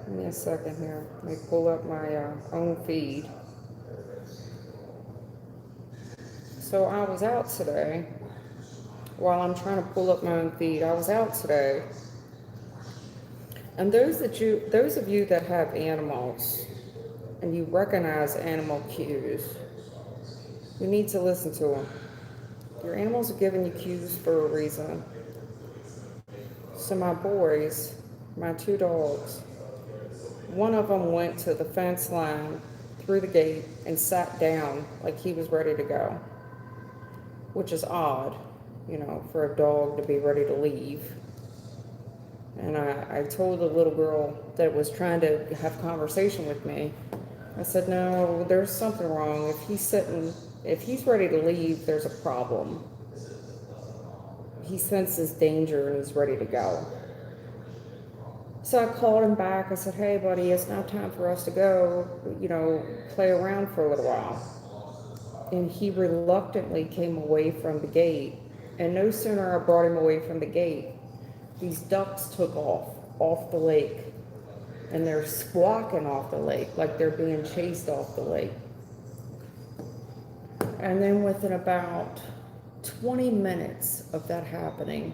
Give me a second here. Let me pull up my own feed. So I was out today. While I'm trying to pull up my own feed, I was out today. And those of you that have animals and you recognize animal cues, you need to listen to them. Your animals are giving you cues for a reason. So my boys, my two dogs, one of them went to the fence line through the gate and sat down like he was ready to go, which is odd, for a dog to be ready to leave. And I told the little girl that was trying to have conversation with me, I said, no, there's something wrong. If he's ready to leave, there's a problem. He senses danger and he's ready to go. So I called him back. I said, hey, buddy, it's now time for us to go, play around for a little while. And he reluctantly came away from the gate. And no sooner I brought him away from the gate, these ducks took off the lake. And they're squawking off the lake like they're being chased off the lake. And then within about 20 minutes of that happening,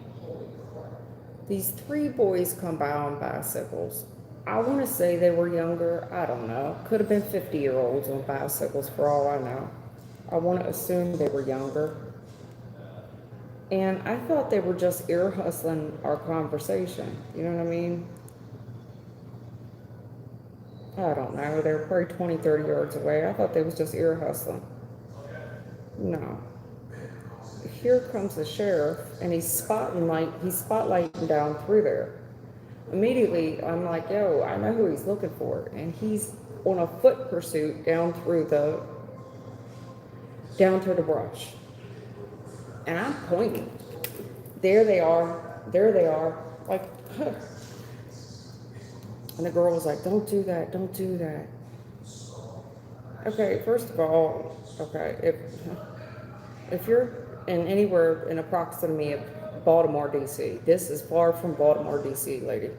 these three boys come by on bicycles. I want to say they were younger. I don't know. Could have been 50-year-olds on bicycles for all I know. I want to assume they were younger. And I thought they were just ear hustling our conversation. You know what I mean? I don't know. They were probably 20, 30 yards away. I thought they was just ear hustling. No. Here comes the sheriff, and he's spotlighting down through there. Immediately, I'm like, yo, I know who he's looking for. And he's on a foot pursuit down to the brush. And I'm pointing. There they are. Like, huh. And the girl was like, don't do that. Okay, first of all, if you're anywhere in a proximity of Baltimore, D.C., this is far from Baltimore, D.C., lady.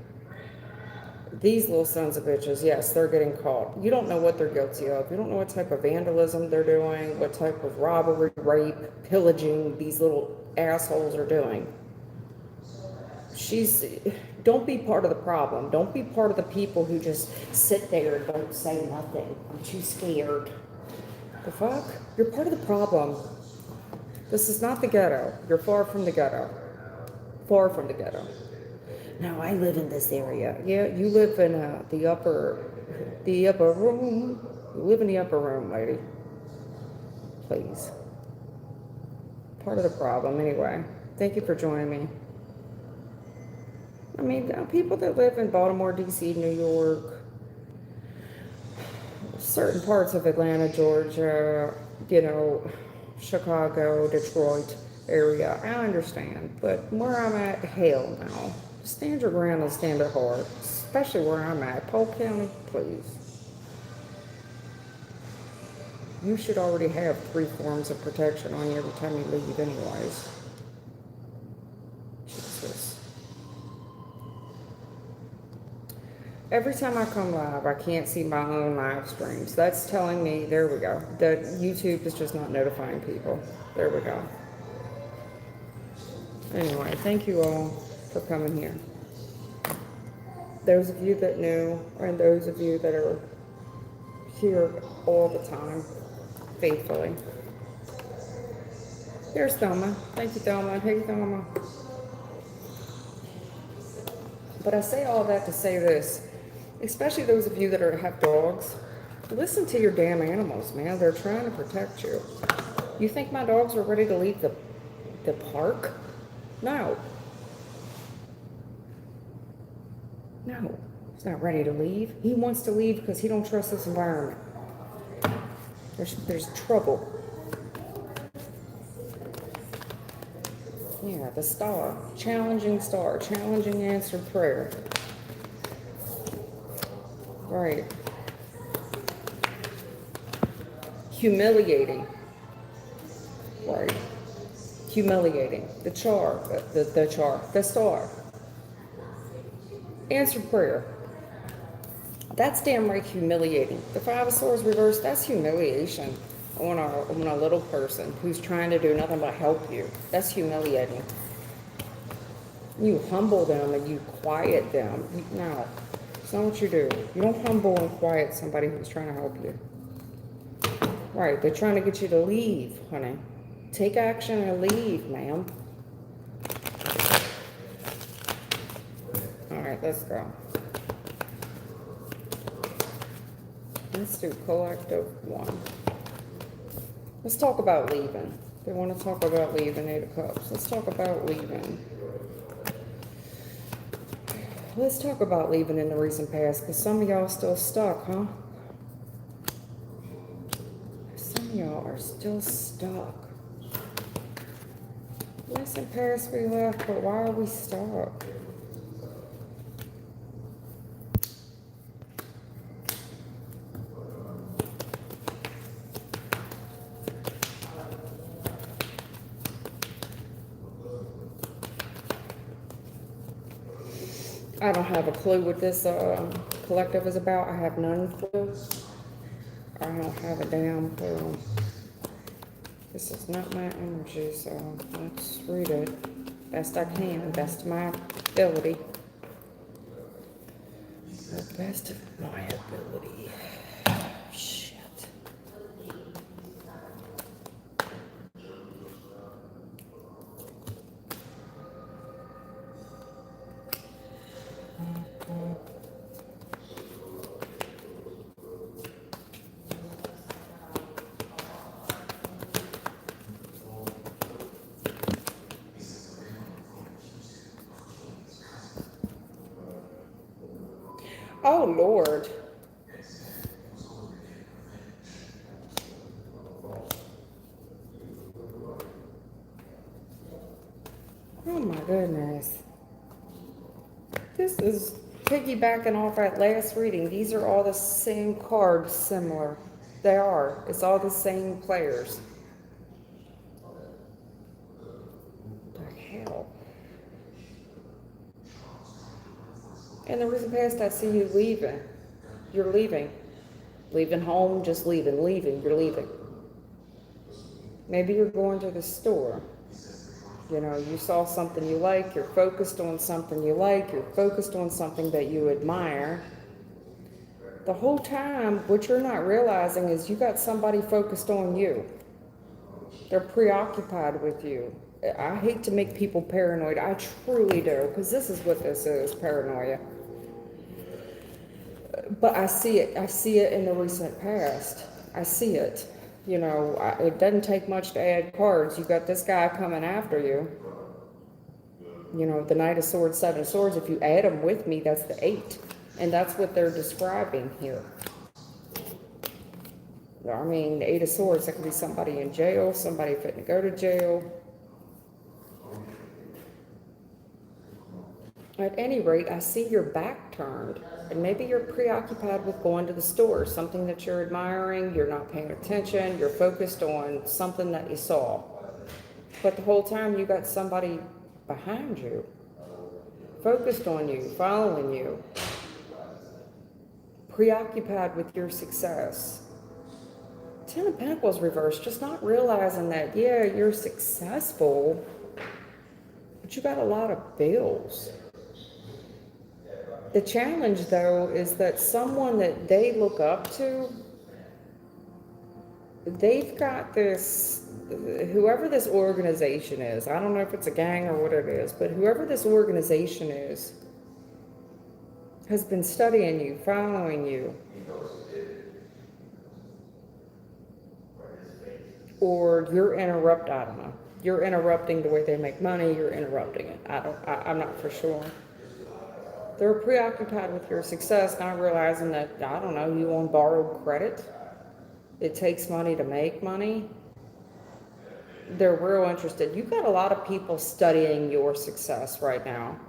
These little sons of bitches, yes, they're getting caught. You don't know what they're guilty of. You don't know what type of vandalism they're doing, what type of robbery, rape, pillaging these little assholes are doing. Don't be part of the problem. Don't be part of the people who just sit there and don't say nothing. I'm too scared. The fuck? You're part of the problem. This is not the ghetto. You're far from the ghetto. Far from the ghetto. Now, I live in this area. Yeah, you live in the upper room. You live in the upper room, lady. Please. Part of the problem, anyway. Thank you for joining me. I mean, people that live in Baltimore, D.C., New York, certain parts of Atlanta, Georgia, Chicago, Detroit area, I understand. But where I'm at, hell no. Stand your ground and stand it hard, especially where I'm at. Polk County, please. You should already have 3 forms of protection on you every time you leave anyways. Jesus. Every time I come live, I can't see my own live streams. That's telling me, there we go, that YouTube is just not notifying people. There we go. Anyway, thank you all for coming here. Those of you that knew, and those of you that are here all the time, faithfully. There's Thelma. Thank you, Thelma. Hey, Thelma. But I say all that to say this, especially those of you that have dogs, listen to your damn animals, man. They're trying to protect you. You think my dogs are ready to leave the park? No. No, he's not ready to leave. He wants to leave because he don't trust this environment. There's trouble. Yeah, the star. Challenging answered prayer. Right. Humiliating. Right. Humiliating. The star. Answered prayer. That's damn right humiliating. The Five of Swords reversed, that's humiliation on a little person who's trying to do nothing but help you. That's humiliating. You humble them and you quiet them. No, it's not what you do. You don't humble and quiet somebody who's trying to help you. Right, they're trying to get you to leave, honey. Take action and leave, ma'am. All right, let's go. Let's do collective one. Let's talk about leaving. They want to talk about leaving, Eight of Cups. Let's talk about leaving. Let's talk about leaving in the recent past, because some of y'all are still stuck, huh? Some of y'all are still stuck. Recent past we left, but why are we stuck? I don't have a clue what this collective is about. I have none clue. I don't have a damn clue. This is not my energy, so let's read it best I can, best of my ability. The best of my ability. Shit. Oh, Lord. Oh, my goodness. This is piggybacking off that last reading. These are all the same cards, similar. They are. It's all the same players. The hell? In the recent past, I see you leaving. You're leaving. Leaving home, just leaving. You're leaving. Maybe you're going to the store. You know, you saw something you like, you're focused on something you like, you're focused on something that you admire. The whole time, what you're not realizing is you got somebody focused on you. They're preoccupied with you. I hate to make people paranoid. I truly do, because this is what this is, paranoia. But I see it. I see it in the recent past. I see it. You know, it doesn't take much to add cards. You got this guy coming after you. You know, the Knight of Swords, Seven of Swords. If you add them with me, that's the 8. And that's what they're describing here. I mean, the 8 of Swords, that could be somebody in jail, somebody fitting to go to jail. At any rate, I see your back turned. And maybe you're preoccupied with going to the store, something that you're admiring, you're not paying attention, you're focused on something that you saw. But the whole time you got somebody behind you, focused on you, following you, preoccupied with your success. 10 of Pentacles reversed, just not realizing that, yeah, you're successful, but you got a lot of bills. The challenge, though, is that someone that they look up to, they've got this, whoever this organization is, I don't know if it's a gang or what it is, but whoever this organization is, has been studying you, following you, or you're I don't know. You're interrupting the way they make money, you're interrupting it. I'm not for sure. They're preoccupied with your success, not realizing that, I don't know, you on borrowed credit. It takes money to make money. They're real interested. You've got a lot of people studying your success right now,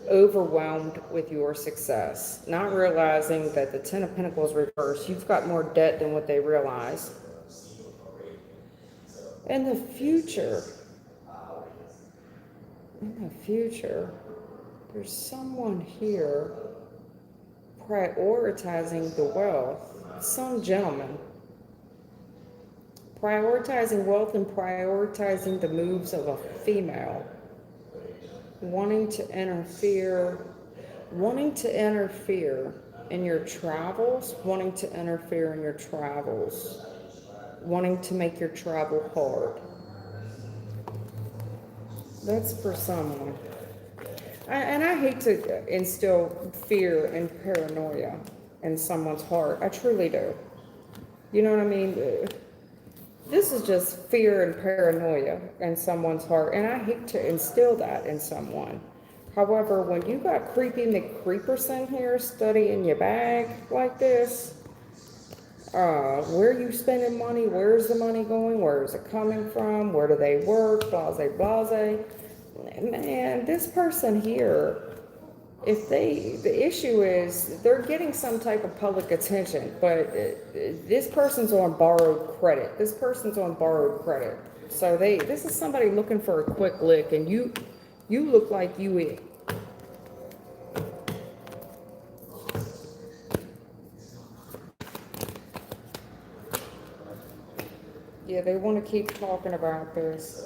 overwhelmed with your success, not realizing that the 10 of Pentacles reversed, you've got more debt than what they realize. In the future, there's someone here prioritizing the wealth. Some gentleman. Prioritizing wealth and prioritizing the moves of a female. Wanting to interfere in your travels, wanting to make your travel hard. That's for someone. And I hate to instill fear and paranoia in someone's heart. I truly do. You know what I mean? This is just fear and paranoia in someone's heart, and I hate to instill that in someone. However, when you got creepy McCreeperson here studying your bag like this, where are you spending money? Where's the money going? Where is it coming from? Where do they work? Blase, blase. Man, this person here, the issue is they're getting some type of public attention, but this person's on borrowed credit. So this is somebody looking for a quick lick, and you look like you it. Yeah, they want to keep talking about this.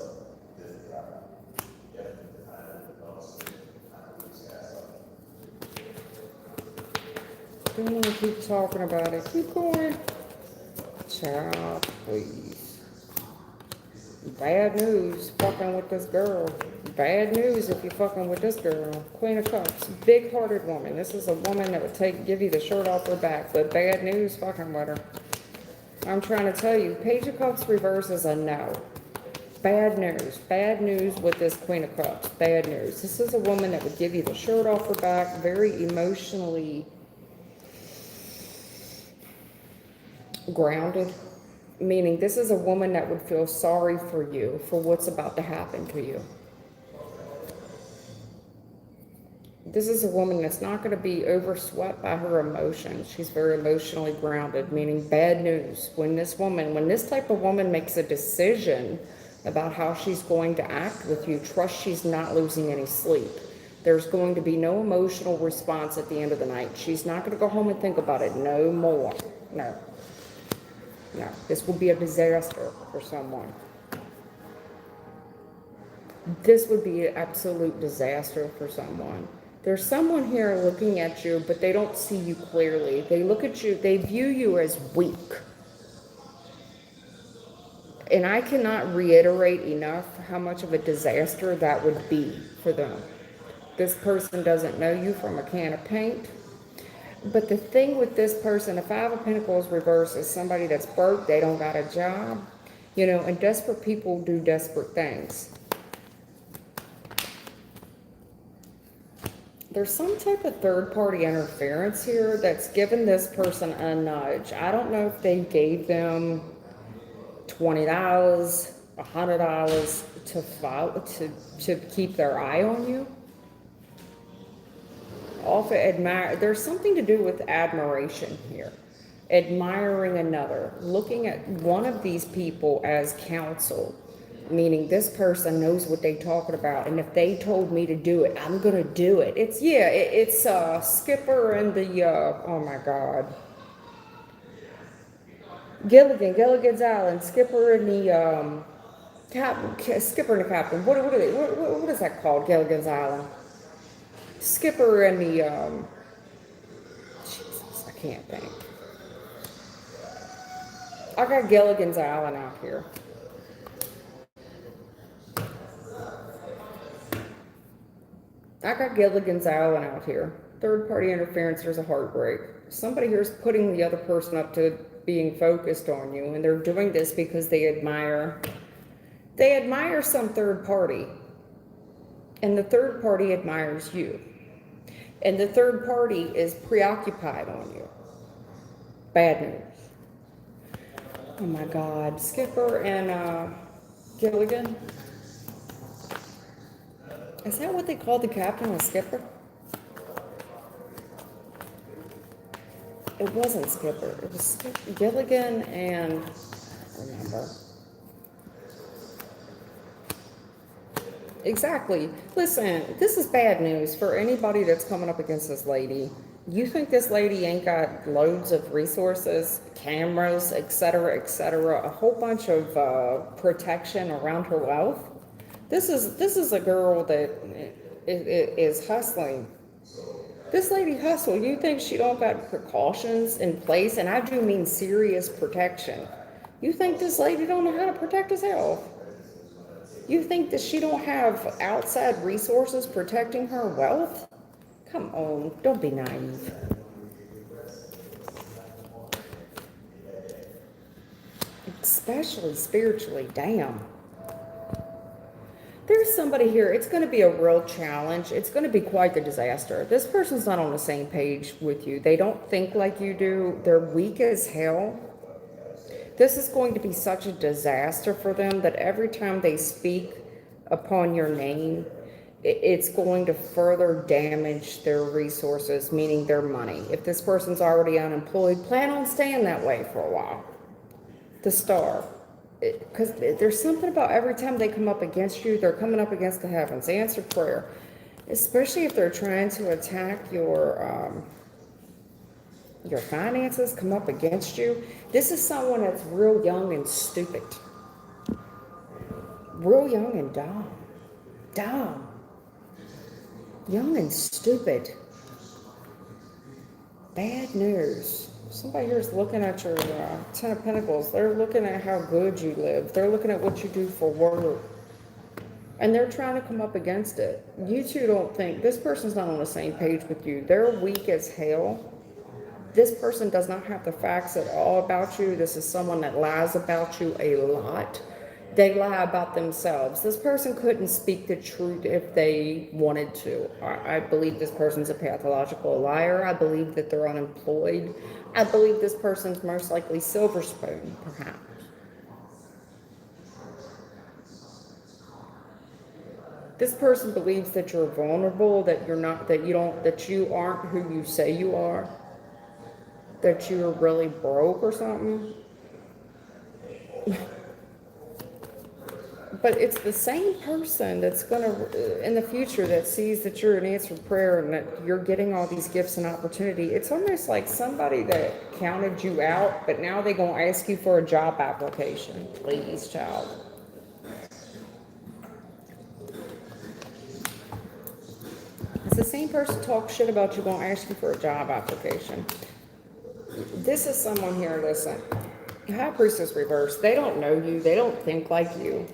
They want to keep talking about it. Keep going. Child, please. Bad news fucking with this girl. Bad news if you're fucking with this girl. Queen of Cups. Big-hearted woman. This is a woman that would give you the shirt off her back. But bad news fucking with her. I'm trying to tell you, Page of Cups reverse is a no. Bad news. Bad news with this Queen of Cups. Bad news. This is a woman that would give you the shirt off her back, very emotionally grounded. Meaning this is a woman that would feel sorry for you, for what's about to happen to you. This is a woman that's not going to be overswept by her emotions. She's very emotionally grounded, meaning bad news. When this type of woman makes a decision about how she's going to act with you, trust she's not losing any sleep. There's going to be no emotional response at the end of the night. She's not going to go home and think about it no more. No. This will be a disaster for someone. This would be an absolute disaster for someone. There's someone here looking at you, but they don't see you clearly. They look at you, they view you as weak. And I cannot reiterate enough how much of a disaster that would be for them. This person doesn't know you from a can of paint. But the thing with this person, the Five of Pentacles reverse is somebody that's broke, they don't got a job. And desperate people do desperate things. There's some type of third-party interference here that's given this person a nudge. I don't know if they gave them $20, $100 to keep their eye on you. There's something to do with admiration here. Admiring another. Looking at one of these people as counsel. Meaning this person knows what they're talking about, and if they told me to do it, I'm gonna do it. It's Skipper and the oh my God, Gilligan's Island, Skipper and the Skipper and the Captain. What are they? What is that called? Gilligan's Island. Skipper and the Jesus, I can't think. I got Gilligan's Island out here. Third-party interference, there's a heartbreak. Somebody here is putting the other person up to being focused on you, and they're doing this because they admire some third party. And the third party admires you. And the third party is preoccupied on you. Bad news. Oh my God. Skipper and Gilligan. Is that what they called the captain, a skipper? It wasn't Skipper. It was Gilligan and I don't remember. Exactly. Listen, this is bad news for anybody that's coming up against this lady. You think this lady ain't got loads of resources, cameras, etc., a whole bunch of protection around her wealth? This is a girl that is hustling. This lady hustle. You think she don't got precautions in place? And I do mean serious protection. You think this lady don't know how to protect herself? You think that she don't have outside resources protecting her wealth? Come on, don't be naive. Especially spiritually, damn. There's somebody here, it's going to be a real challenge. It's going to be quite the disaster. This person's not on the same page with you. They don't think like you do. They're weak as hell. This is going to be such a disaster for them that every time they speak upon your name, it's going to further damage their resources, meaning their money. If this person's already unemployed, plan on staying that way for a while. The star. Because there's something about every time they come up against you, they're coming up against the heavens. Answer prayer. Especially if they're trying to attack your finances, come up against you. This is someone that's real young and stupid. Real young and dumb. Dumb. Young and stupid. Bad news. Somebody here is looking at your Ten of Pentacles. They're looking at how good you live. They're looking at what you do for work. And they're trying to come up against it. You two don't think, this person's not on the same page with you. They're weak as hell. This person does not have the facts at all about you. This is someone that lies about you a lot. They lie about themselves. This person couldn't speak the truth if they wanted to. I believe this person's a pathological liar. I believe that they're unemployed. I believe this person's most likely silver spoon, perhaps. This person believes that you're vulnerable, that you're not, that you aren't who you say you are, that you're really broke or something. But it's the same person that's going to, in the future, that sees that you're an answered prayer and that you're getting all these gifts and opportunity. It's almost like somebody that counted you out, but now they're going to ask you for a job application. Please, child. It's the same person talks shit about you, going to ask you for a job application. This is someone here, listen. High Priestess reverse. They don't know you. They don't think like you.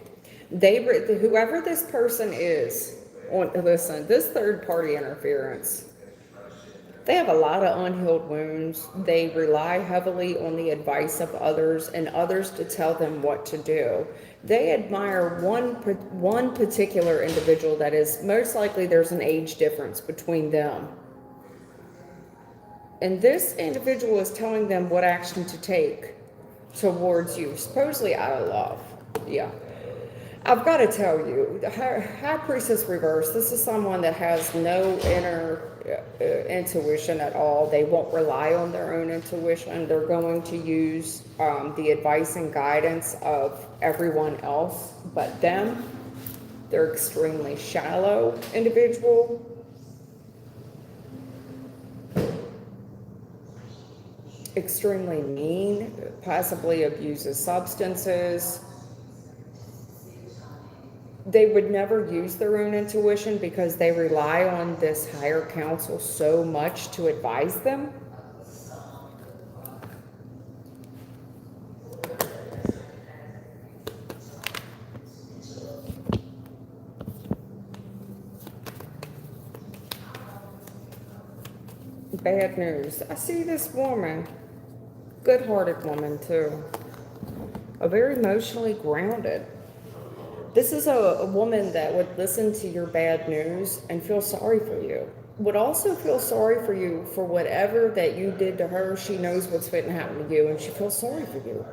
Whoever this person is, listen, this third party interference, they have a lot of unhealed wounds. They rely heavily on the advice of others and others to tell them what to do. They admire one particular individual that is most likely there's an age difference between them. And this individual is telling them what action to take towards you, supposedly out of love. Yeah. I've got to tell you, the High Priestess reverse, this is someone that has no inner intuition at all. They won't rely on their own intuition. They're going to use the advice and guidance of everyone else but them. They're extremely shallow individual. Extremely mean, possibly abuses substances. They would never use their own intuition because they rely on this higher counsel so much to advise them. Bad news. I see this woman, good-hearted woman too, a very emotionally grounded. This is a woman that would listen to your bad news and feel sorry for you. Would also feel sorry for you for whatever that you did to her. She knows what's fitting to happen to you, and she feels sorry for you.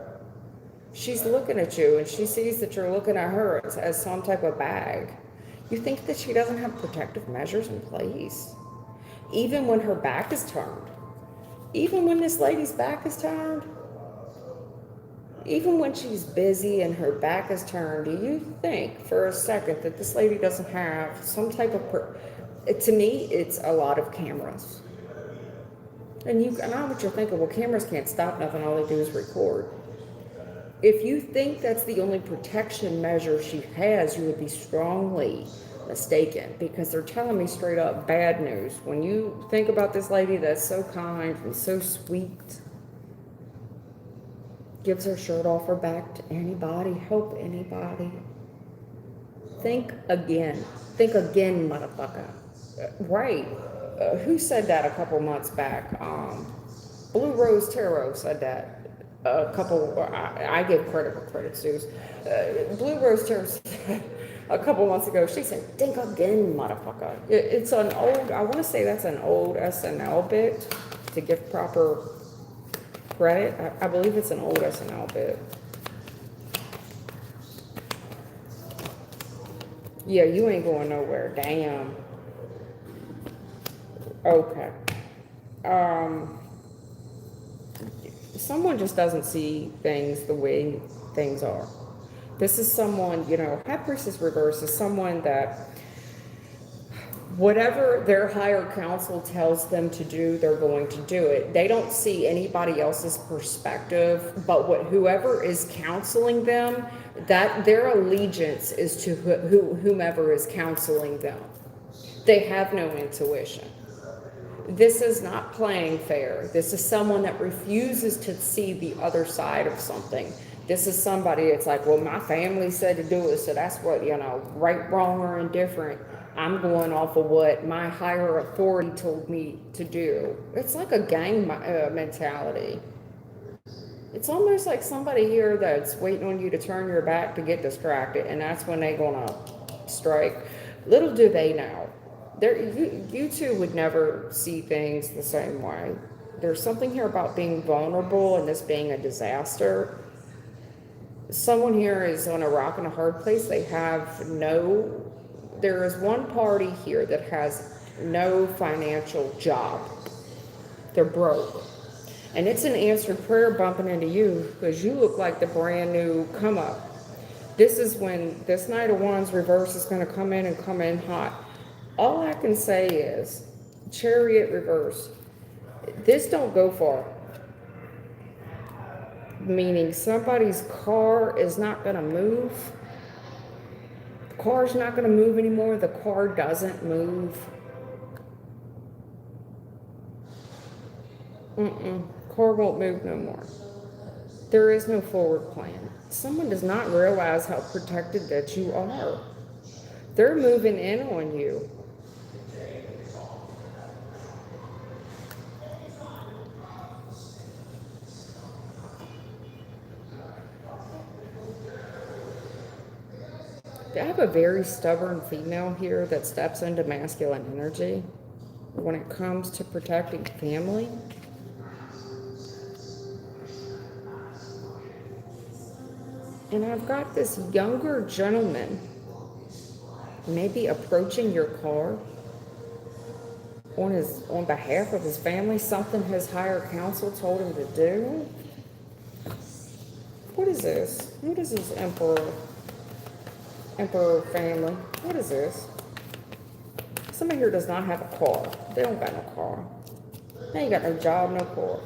She's looking at you, and she sees that you're looking at her as some type of bag. You think that she doesn't have protective measures in place, even when her back is turned. Even when this lady's back is turned. Even when she's busy and her back is turned, do you think for a second that this lady doesn't have some type of... To me, it's a lot of cameras. And I know what you're thinking, well, cameras can't stop nothing, all they do is record. If you think that's the only protection measure she has, you would be strongly mistaken, because they're telling me straight up bad news. When you think about this lady that's so kind and so sweet, gives her shirt off her back to anybody, help anybody. Think again. Think again, motherfucker. Right. Who said that a couple months back? Blue Rose Tarot said that a couple. I give credit where credit's due. Blue Rose Tarot said a couple months ago. She said, "Think again, motherfucker." It's an old. I want to say that's an old SNL bit to give proper credit. I believe it's an old SNL bit. Yeah, you ain't going nowhere. Damn. Okay. Someone just doesn't see things the way things are. This is someone, High Priestess Reverse is someone that whatever their higher council tells them to do, they're going to do it. They don't see anybody else's perspective, but whoever is counseling them, that their allegiance is to whomever is counseling them. They have no intuition. This is not playing fair. This is someone that refuses to see the other side of something. This is somebody, it's like, well, my family said to do it, so that's what, right, wrong, or indifferent. I'm going off of what my higher authority told me to do. It's like a gang mentality. It's almost like somebody here that's waiting on you to turn your back to get distracted, and that's when they're going to strike. Little do they know. You two would never see things the same way. There's something here about being vulnerable and this being a disaster. Someone here is on a rock and a hard place. There is one party here that has no financial job. They're broke. And it's an answered prayer bumping into you, because you look like the brand new come up. This is when this Knight of Wands reverse is going to come in hot. All I can say is, Chariot reverse, this don't go far. Meaning somebody's car is not going to move. The car's not going to move anymore. The car doesn't move. Car won't move no more. There is no forward plan. Someone does not realize how protected that you are. They're moving in on you. I have a very stubborn female here that steps into masculine energy when it comes to protecting family. And I've got this younger gentleman maybe approaching your car on behalf of his family, something his higher council told him to do. What is this? What is this Emperor family? What is this? Somebody here does not have a car. They don't got no car. They ain't got no job, no car.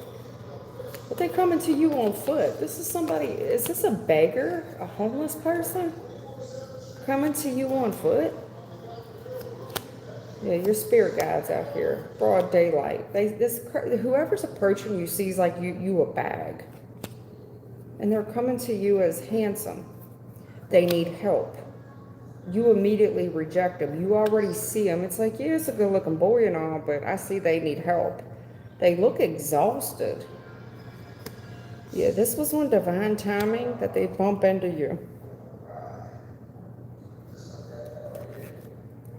But they coming to you on foot. This is somebody, is this a beggar? A homeless person? Coming to you on foot? Yeah, your spirit guides out here. Broad daylight. Whoever's approaching you sees like you a bag. And they're coming to you as handsome. They need help. You immediately reject them. You already see them. It's like, yeah, it's a good looking boy and all, but I see they need help. They look exhausted. Yeah, this was on divine timing that they bump into you.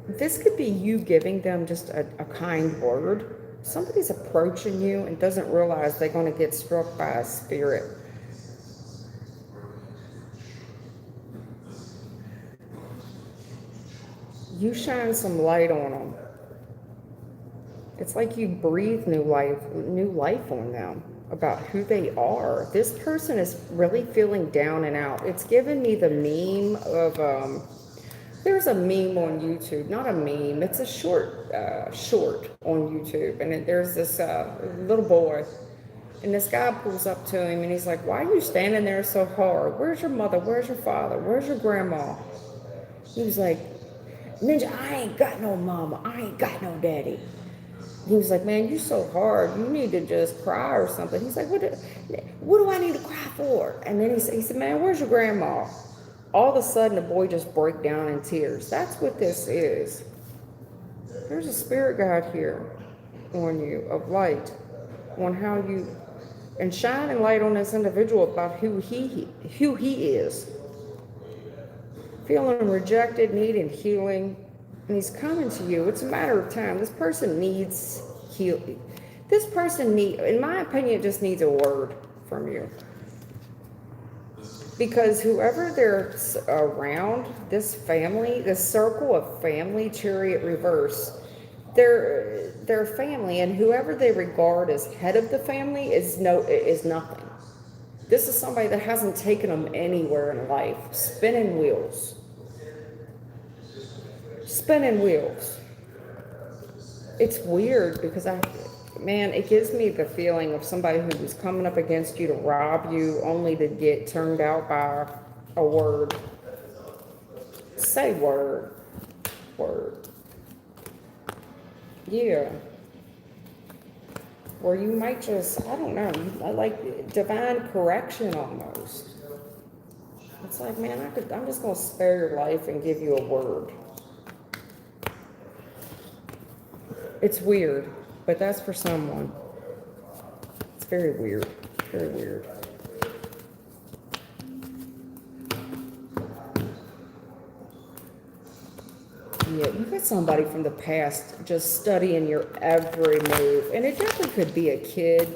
This could be you giving them just a kind word. Somebody's approaching you and doesn't realize they're going to get struck by a spirit. You shine some light on them. It's like you breathe new life on them about who they are. This person is really feeling down and out. It's given me the meme of There's a meme on YouTube, not a meme, it's a short on YouTube. And there's this little boy, and this guy pulls up to him and he's like, "Why are you standing there so hard? Where's your mother? Where's your father? Where's your grandma?" He was like, "Ninja, I ain't got no mama. I ain't got no daddy." He was like, "Man, you so hard. You need to just cry or something." He's like, what do I need to cry for?" And then he said, "Man, where's your grandma?" All of a sudden, the boy just broke down in tears. That's what this is. There's a spirit guide here on you of light, on how you, and shining light on this individual about who he is. Feeling rejected, needing healing, and he's coming to you. It's a matter of time. This person needs healing. This person in my opinion, just needs a word from you. Because whoever they're around, this family, this circle of family, chariot reverse, they're family, and whoever they regard as head of the family is nothing. This is somebody that hasn't taken them anywhere in life. Spinning wheels. Spinning wheels. It's weird because it gives me the feeling of somebody who was coming up against you to rob you only to get turned out by a word. Say word. Word. Yeah. Or you might just, I don't know, like divine correction almost. It's like, man, I'm just going to spare your life and give you a word. It's weird, but that's for someone. It's very weird. Very weird. Yeah, you got somebody from the past just studying your every move. And it definitely could be a kid,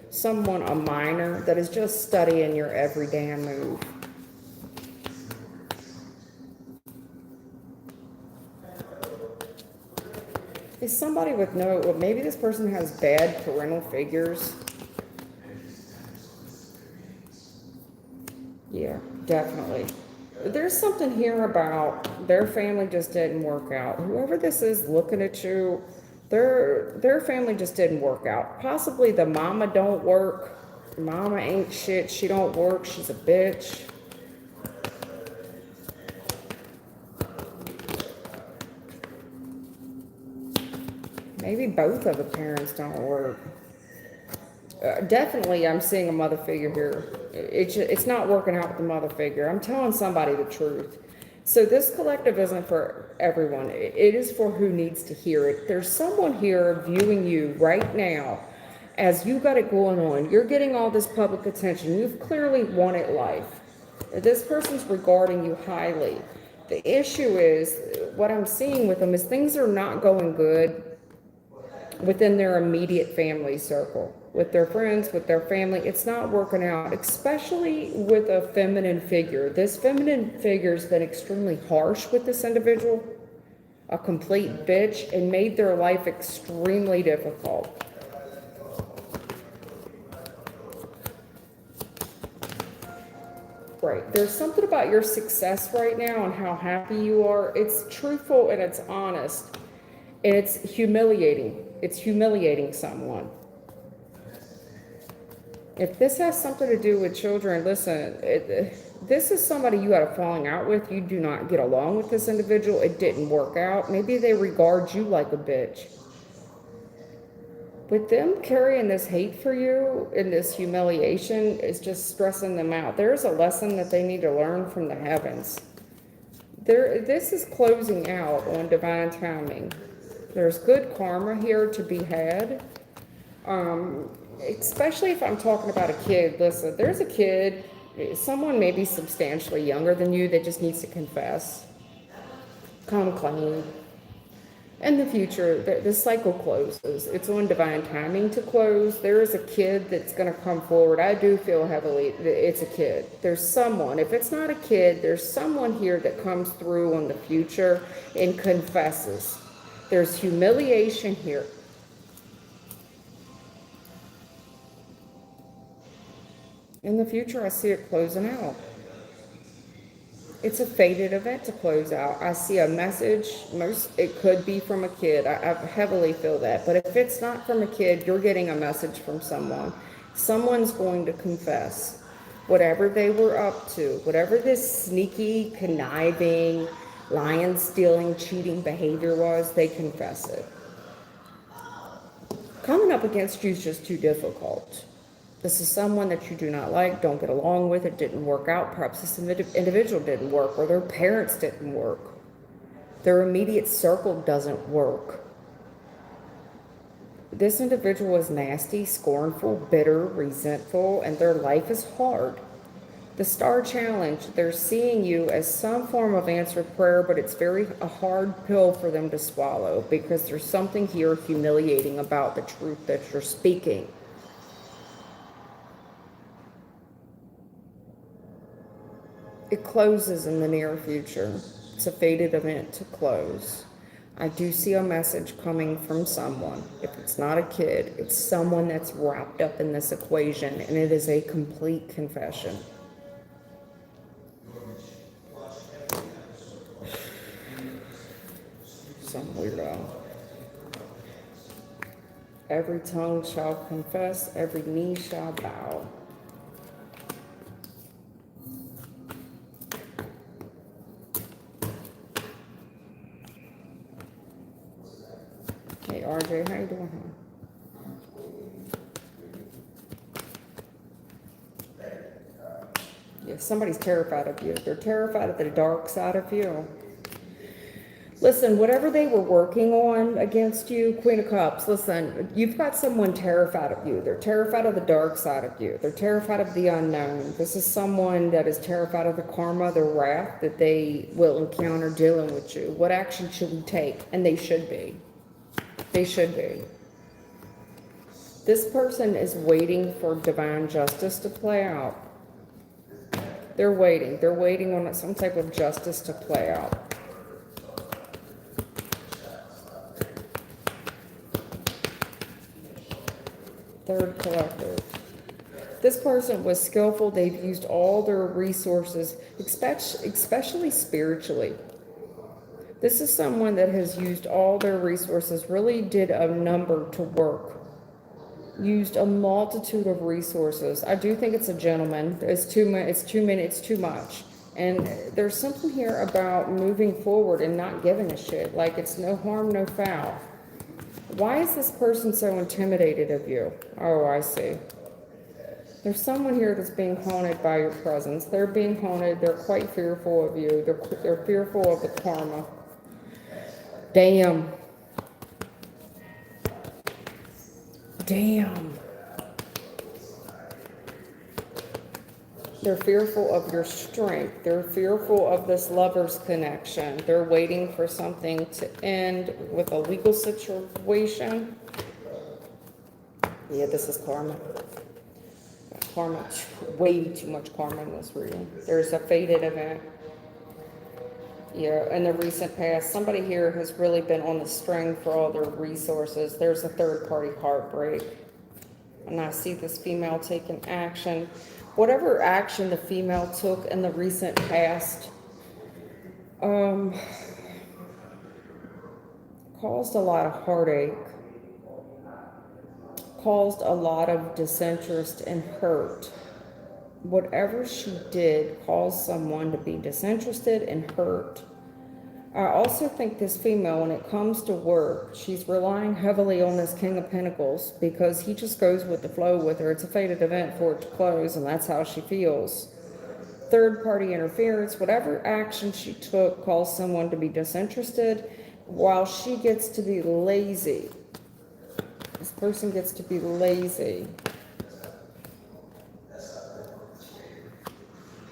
someone, a minor, that is just studying your every damn move. Is somebody with maybe this person has bad parental figures. Yeah, definitely. There's something here about their family just didn't work out. Whoever this is looking at you, their family just didn't work out. Possibly the mama don't work. Mama ain't shit. She don't work. She's a bitch. Maybe both of the parents don't work. Definitely, I'm seeing a mother figure here. It's not working out with the mother figure. I'm telling somebody the truth. So this collective isn't for everyone. It is for who needs to hear it. There's someone here viewing you right now as you got it going on. You're getting all this public attention. You've clearly wanted life. This person's regarding you highly. The issue is, what I'm seeing with them is things are not going good within their immediate family circle, with their friends, with their family. It's not working out, especially with a feminine figure. This feminine figure's been extremely harsh with this individual, a complete bitch, and made their life extremely difficult. Right. There's something about your success right now and how happy you are. It's truthful and it's honest. And it's humiliating. It's humiliating someone. If this has something to do with children, listen, this is somebody you had a falling out with. You do not get along with this individual. It didn't work out. Maybe they regard you like a bitch. With them carrying this hate for you and this humiliation is just stressing them out. There's a lesson that they need to learn from the heavens. This is closing out on divine timing. There's good karma here to be had. Especially if I'm talking about a kid. Listen, there's a kid, someone maybe substantially younger than you that just needs to confess. Come clean. In the future, the cycle closes. It's on divine timing to close. There is a kid that's going to come forward. I do feel heavily that it's a kid. There's someone. If it's not a kid, there's someone here that comes through on the future and confesses. There's humiliation here. In the future, I see it closing out. It's a fated event to close out. I see a message. It could be from a kid. I heavily feel that. But if it's not from a kid, you're getting a message from someone. Someone's going to confess whatever they were up to, whatever this sneaky, conniving, lying, stealing, cheating behavior was, they confess it. Coming up against you is just too difficult. This is someone that you do not like, don't get along with, it didn't work out. Perhaps this individual didn't work, or their parents didn't work. Their immediate circle doesn't work. This individual is nasty, scornful, bitter, resentful, and their life is hard. The star challenge, they're seeing you as some form of answered prayer, but it's a hard pill for them to swallow, because there's something here humiliating about the truth that you're speaking. It closes in the near future. It's a fated event to close. I do see a message coming from someone. If it's not a kid, it's someone that's wrapped up in this equation, and it is a complete confession. Some weirdo. Every tongue shall confess, every knee shall bow. Hey RJ, how you doing, huh? Yeah, somebody's terrified of you. They're terrified of the dark side of you. Listen, whatever they were working on against you, Queen of Cups, listen, you've got someone terrified of you. They're terrified of the dark side of you. They're terrified of the unknown. This is someone that is terrified of the karma, the wrath that they will encounter dealing with you. What action should we take? And they should be. They should be. This person is waiting for divine justice to play out. They're waiting. They're waiting on some type of justice to play out. Third collective. This person was skillful. They've used all their resources, especially spiritually. This is someone that has used all their resources, really did a number to work, used a multitude of resources. I do think it's a gentleman. It's too much. And there's something here about moving forward and not giving a shit. Like, it's no harm, no foul. Why is this person so intimidated of you? Oh, I see. There's someone here that's being haunted by your presence. They're being haunted. They're quite fearful of you. They're fearful of the karma. Damn. Damn. They're fearful of your strength. They're fearful of this lover's connection. They're waiting for something to end with a legal situation. Yeah, this is karma. Karma, way too much karma in this reading. There's a fated event. Yeah, in the recent past, somebody here has really been on the string for all their resources. There's a third-party heartbreak. And I see this female taking action. Whatever action the female took in the recent past caused a lot of heartache, caused a lot of disinterest and hurt. Whatever she did caused someone to be disinterested and hurt. I also think this female, when it comes to work, she's relying heavily on this King of Pentacles, because he just goes with the flow with her. It's a fated event for it to close, and that's how she feels. Third-party interference, whatever action she took caused someone to be disinterested, while she gets to be lazy. This person gets to be lazy.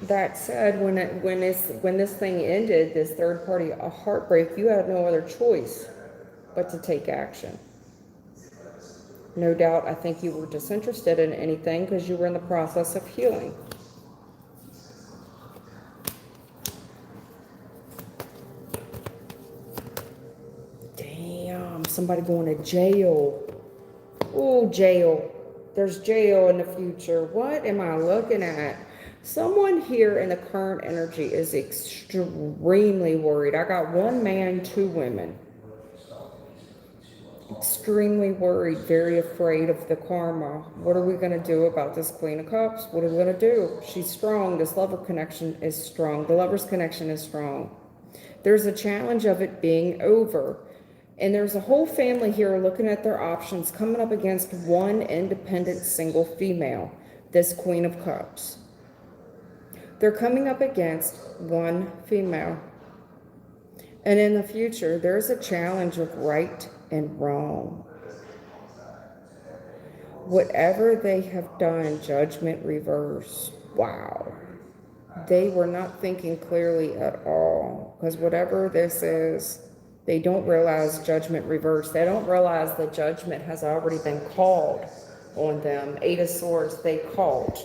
That said, when this thing ended, this third party heartbreak, you had no other choice but to take action. No doubt, I think you were disinterested in anything because you were in the process of healing. Damn, somebody going to jail. Ooh, jail. There's jail in the future. What am I looking at? Someone here in the current energy is extremely worried. I got one man, two women. Extremely worried, very afraid of the karma. What are we going to do about this Queen of Cups? What are we going to do? She's strong. This lover connection is strong. The lover's connection is strong. There's a challenge of it being over. And there's a whole family here looking at their options, coming up against one independent single female, this Queen of Cups. They're coming up against one female. And in the future, there's a challenge of right and wrong. Whatever they have done, judgment reverse. Wow. They were not thinking clearly at all. Because whatever this is, they don't realize judgment reverse. They don't realize that judgment has already been called on them. Eight of Swords, they called.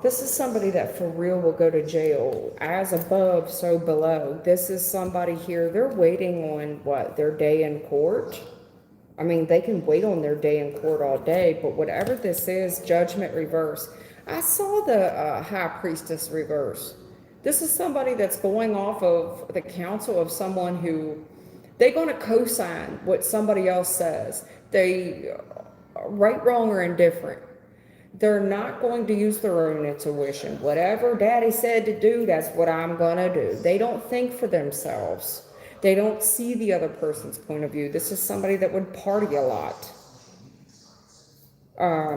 This is somebody that for real will go to jail. As above, so below. This is somebody here, they're waiting on what? Their day in court? I mean, they can wait on their day in court all day, but whatever this is, judgment reverse. I saw the High Priestess reverse. This is somebody that's going off of the counsel of someone who, they're going to co-sign what somebody else says. They, right, wrong, or indifferent. They're not going to use their own intuition. Whatever daddy said to do, that's what I'm going to do. They don't think for themselves. They don't see the other person's point of view. This is somebody that would party a lot.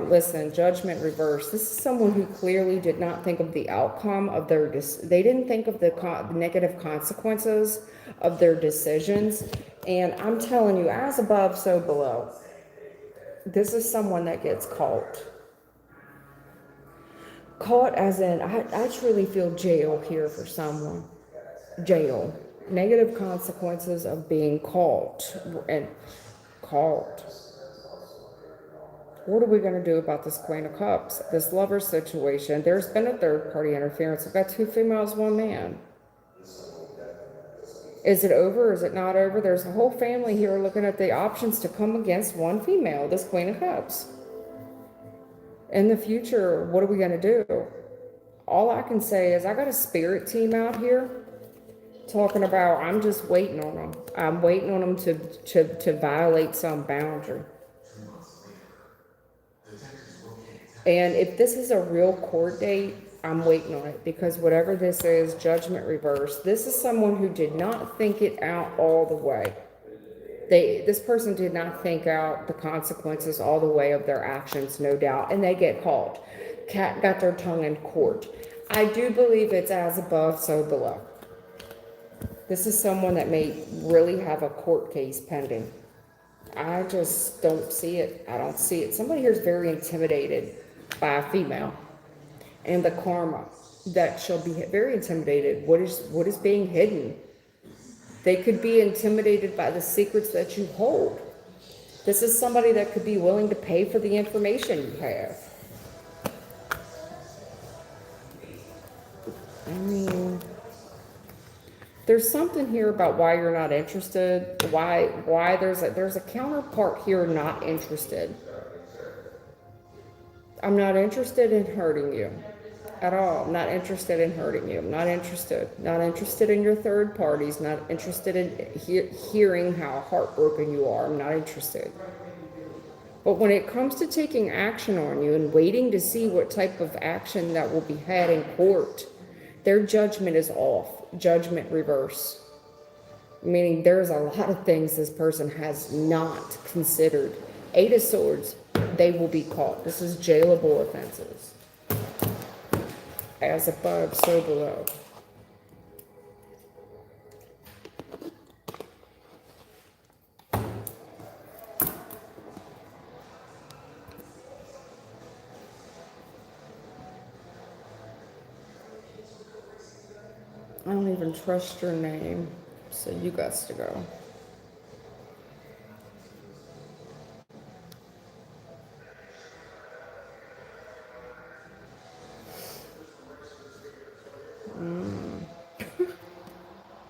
Listen, judgment reverse. This is someone who clearly did not think of the outcome of their, they didn't think of the negative consequences of their decisions. And I'm telling you, as above, so below. This is someone that gets caught. Caught as in, I truly feel jail here for someone. Jail. Negative consequences of being caught and caught. What are we going to do about this Queen of Cups? This lover situation. There's been a third party interference. We've got two females, one man. Is it over? Or is it not over? There's a whole family here looking at the options to come against one female, this Queen of Cups. In the future, what are we going to do? All I can say is I got a spirit team out here talking about I'm just waiting on them. I'm waiting on them to violate some boundary. And if this is a real court date, I'm waiting on it because whatever this is, judgment reverse. This is someone who did not think it out all the way. This person did not think out the consequences all the way of their actions, no doubt, and they get caught. Cat got their tongue in court. I do believe it's as above, so below. This is someone that may really have a court case pending. I just don't see it. I don't see it. Somebody here is very intimidated by a female and the karma that shall be very intimidated. What is being hidden? They could be intimidated by the secrets that you hold. This is somebody that could be willing to pay for the information you have. I mean, there's something here about why you're not interested, why there's a counterpart here not interested. I'm not interested in hurting you at all. I'm not interested in hurting you. I'm not interested. Not interested in your third parties. Not interested in hearing how heartbroken you are. I'm not interested. But when it comes to taking action on you and waiting to see what type of action that will be had in court, their judgment is off. Judgment reverse. Meaning there's a lot of things this person has not considered. Eight of Swords, they will be caught. This is jailable offenses. As above, so below. I don't even trust your name, so you got to go.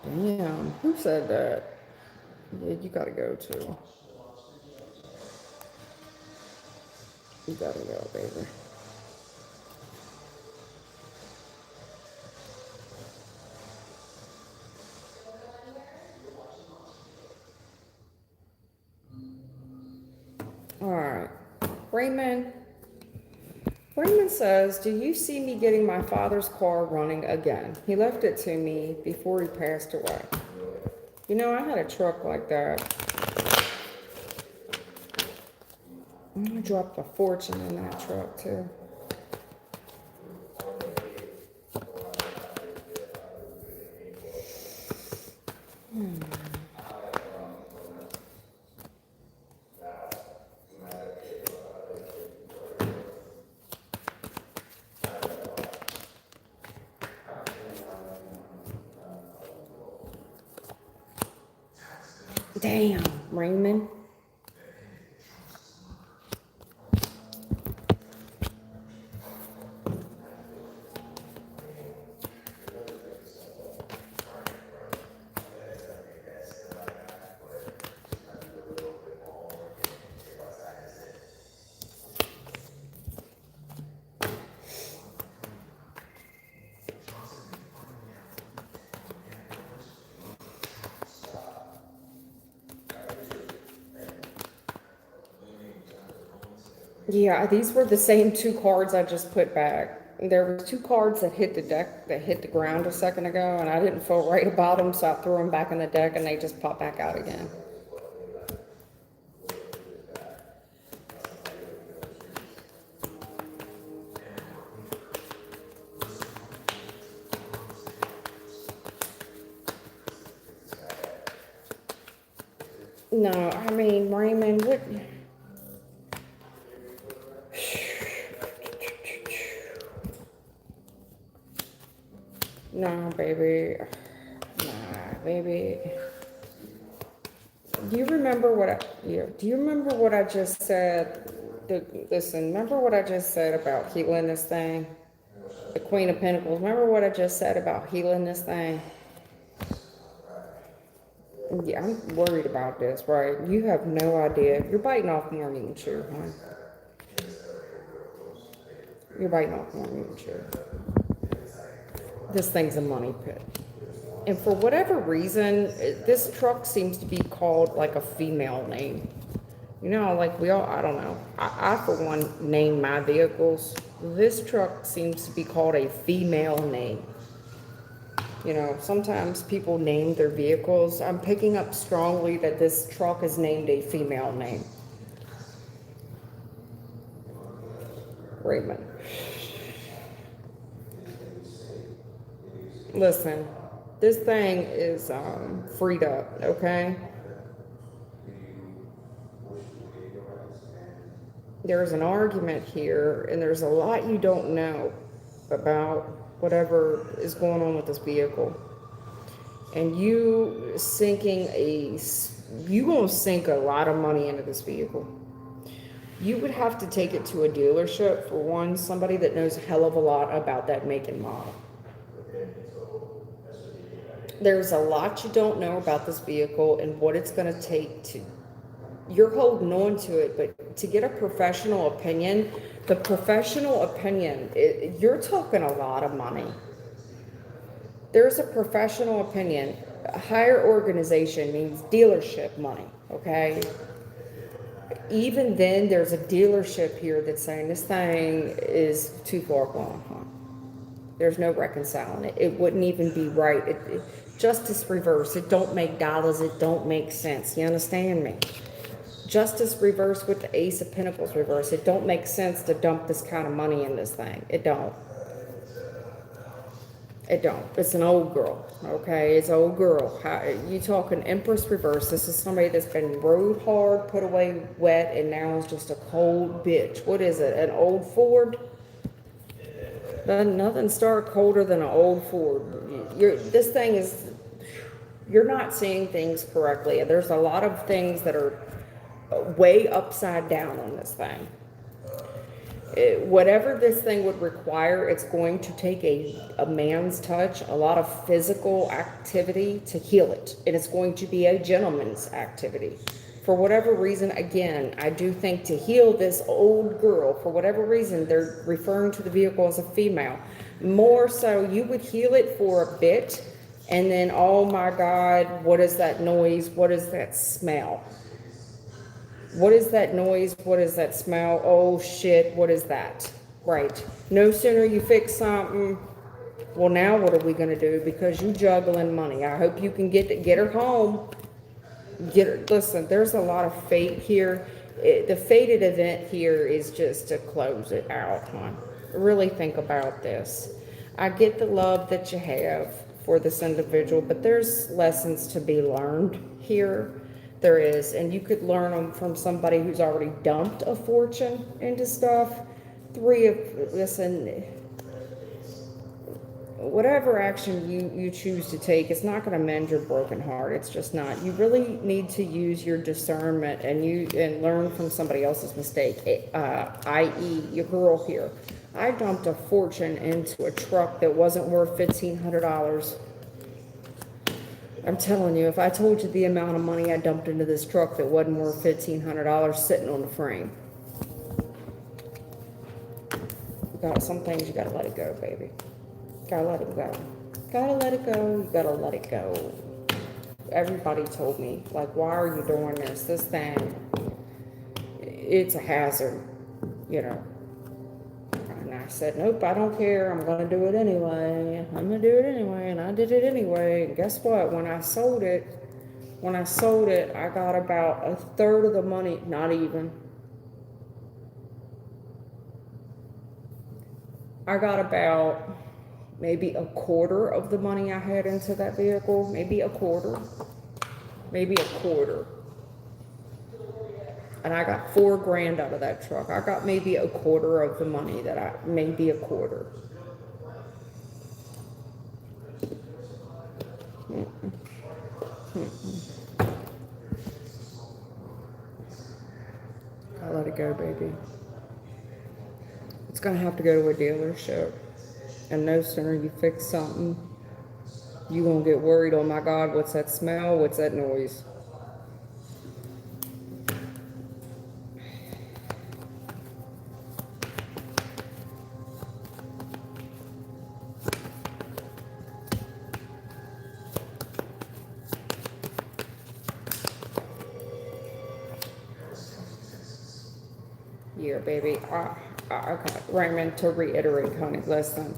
Damn, who said that? Yeah, you gotta go too. You gotta go, baby. Raymond, Raymond says, do you see me getting my father's car running again? He left it to me before he passed away. You know, I had a truck like that. I dropped a fortune in that truck, too. Damn, Raymond. Yeah, these were the same two cards I just put back. There were two cards that hit the deck, that hit the ground a second ago, and I didn't feel right about them, so I threw them back in the deck, and they just popped back out again. No, I mean, Raymond, what? No, baby. Nah, baby. Do you remember what do you remember what I just said? Listen, remember what I just said about healing this thing? The Queen of Pentacles. Remember what I just said about healing this thing? Yeah, I'm worried about this, right? You have no idea. You're biting off more than you can chew, huh? You're biting off more than you can chew. This thing's a money pit. And for whatever reason, this truck seems to be called like a female name. You know, like we all, I don't know. I for one, name my vehicles. This truck seems to be called a female name. You know, sometimes people name their vehicles. I'm picking up strongly that this truck is named a female name. Raymond. Listen, this thing is freed up, okay? There's an argument here, and there's a lot you don't know about whatever is going on with this vehicle. And you gonna sink a lot of money into this vehicle. You would have to take it to a dealership, for one, somebody that knows a hell of a lot about that make and model. There's a lot you don't know about this vehicle and what it's going to take to, you're holding on to it, but to get a professional opinion, the professional opinion, you're talking a lot of money. There's a professional opinion. A higher organization means dealership money, okay? Even then, there's a dealership here that's saying this thing is too far gone, huh? There's no reconciling it. It wouldn't even be right. Justice reverse. It don't make dollars. It don't make sense. You understand me? Justice reverse with the Ace of Pentacles reverse. It don't make sense to dump this kind of money in this thing. It don't. It don't. It's an old girl, okay? It's an old girl. You talking Empress reverse. This is somebody that's been rode hard, put away wet, and now is just a cold bitch. What is it? An old Ford? Nothing start colder than an old Ford. This thing is, you're not seeing things correctly. There's a lot of things that are way upside down on this thing. Whatever this thing would require, it's going to take a man's touch, a lot of physical activity to heal it. And it's going to be a gentleman's activity. For whatever reason, again, I do think to heal this old girl, for whatever reason, they're referring to the vehicle as a female. More so, you would heal it for a bit, and then, oh my God, what is that noise? What is that smell? What is that noise? What is that smell? Oh shit, what is that? Right. No sooner you fix something, well now what are we gonna do? Because you juggling money. I hope you can get her home. Get her, listen, there's a lot of fate here. The fated event here is just to close it out, hon. Really think about this. I get the love that you have for this individual, but there's lessons to be learned here. There is, and you could learn them from somebody who's already dumped a fortune into stuff. Listen, whatever action you choose to take, it's not going to mend your broken heart. It's just not. You really need to use your discernment and learn from somebody else's mistake, i.e. your girl here. I dumped a fortune into a truck that wasn't worth $1,500. I'm telling you, if I told you the amount of money I dumped into this truck that wasn't worth $1,500 sitting on the frame. Some things you gotta let it go, baby. Gotta let it go. Gotta let it go. You gotta let it go. Everybody told me, like, why are you doing this? This thing, it's a hazard, you know. And I said, nope, I don't care. I'm gonna do it anyway. I'm gonna do it anyway. And I did it anyway. And guess what? When I sold it, I got about a third of the money, not even. I got about maybe a quarter of the money I had into that vehicle, maybe a quarter. And I got $4,000 out of that truck. I got maybe a quarter of the money maybe a quarter. I let it go, baby. It's gonna have to go to a dealership. And no sooner you fix something, you gonna get worried, oh my God, what's that smell? What's that noise? Yeah, baby. Okay, Raymond, to reiterate, honey, listen.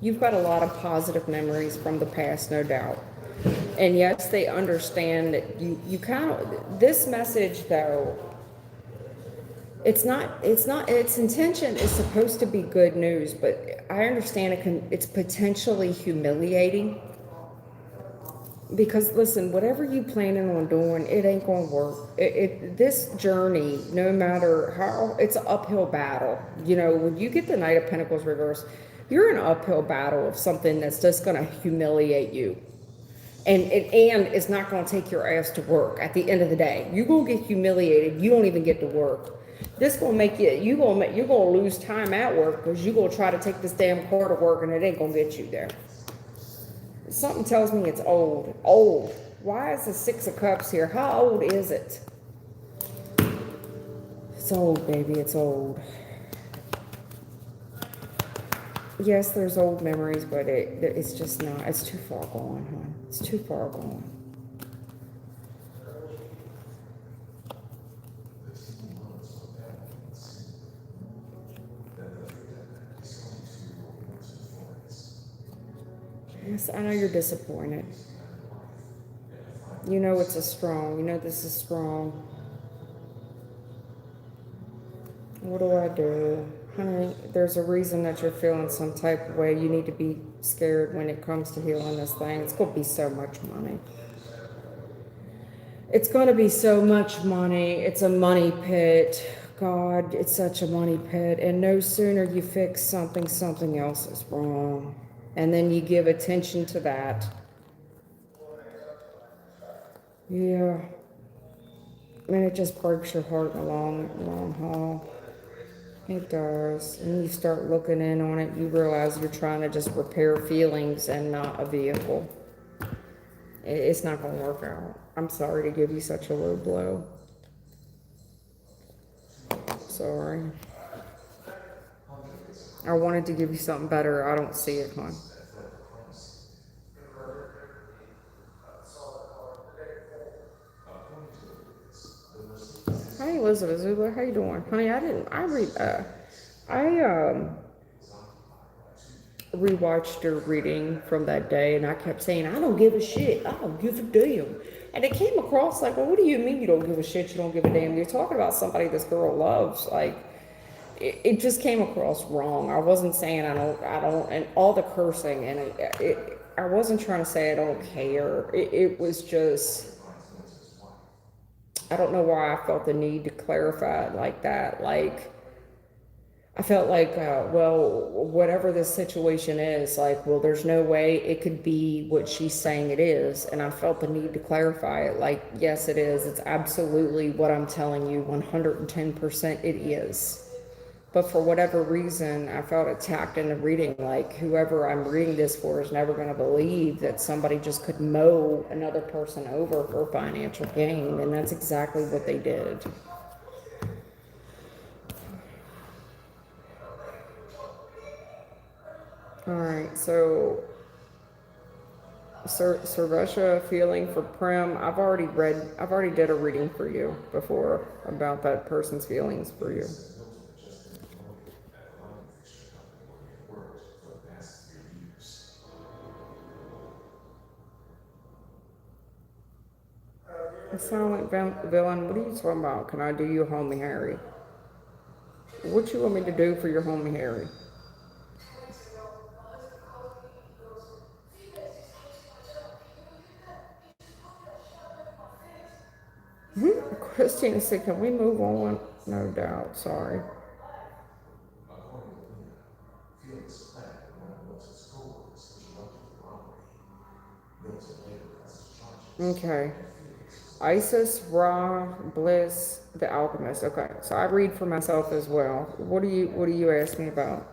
You've got a lot of positive memories from the past, no doubt. And yes, they understand that you kind of, this message though, its intention is supposed to be good news, but I understand it's potentially humiliating. Because listen, whatever you planning on doing, it ain't gonna work. This journey, no matter how, it's an uphill battle. You know, when you get the Knight of Pentacles reversed, you're in an uphill battle of something that's just gonna humiliate you. And it's not gonna take your ass to work at the end of the day. You're gonna get humiliated, you don't even get to work. This gonna make you're gonna lose time at work because you're gonna try to take this damn car to work and it ain't gonna get you there. Something tells me it's old. Old. Why is the Six of Cups here? How old is it? It's old, baby. It's old. Yes, there's old memories, but it's just not. It's too far gone, hon. It's too far gone. Yes, I know you're disappointed. You know it's a strong. You know this is strong. What do I do? Honey, there's a reason that you're feeling some type of way. You need to be scared when it comes to healing this thing. It's going to be so much money. It's going to be so much money. It's a money pit. God, it's such a money pit. And no sooner you fix something, something else is wrong. And then you give attention to that. Yeah. I mean, it just breaks your heart in the long haul. It does. And you start looking in on it, you realize you're trying to just repair feelings and not a vehicle. It's not going to work out. I'm sorry to give you such a low blow. Sorry. I wanted to give you something better. I don't see it, hon. Elizabeth Zuber, how you doing? Honey, I rewatched your reading from that day, and I kept saying, I don't give a shit. I don't give a damn. And it came across like, well, what do you mean you don't give a shit? You don't give a damn? You're talking about somebody this girl loves. Like, it just came across wrong. I wasn't saying I don't, and all the cursing, and I wasn't trying to say I don't care. It was just, I don't know why I felt the need to clarify it like that. Like, I felt like, well, whatever this situation is, like, well, there's no way it could be what she's saying it is. And I felt the need to clarify it. Like, yes, it is. It's absolutely what I'm telling you, 110% it is. But for whatever reason, I felt attacked in the reading. Like, whoever I'm reading this for is never going to believe that somebody just could mow another person over for financial gain. And that's exactly what they did. All right, so Sarvesha feeling for Prim. I've already did a reading for you before about that person's feelings for you. A silent villain, what are you talking about? Can I do you, homie Harry? What you want me to do for your homie Harry? Christine said, can we move on? No doubt, sorry. Okay. Isis, Ra, Bliss, the Alchemist. Okay, so I read for myself as well. What do you ask me about?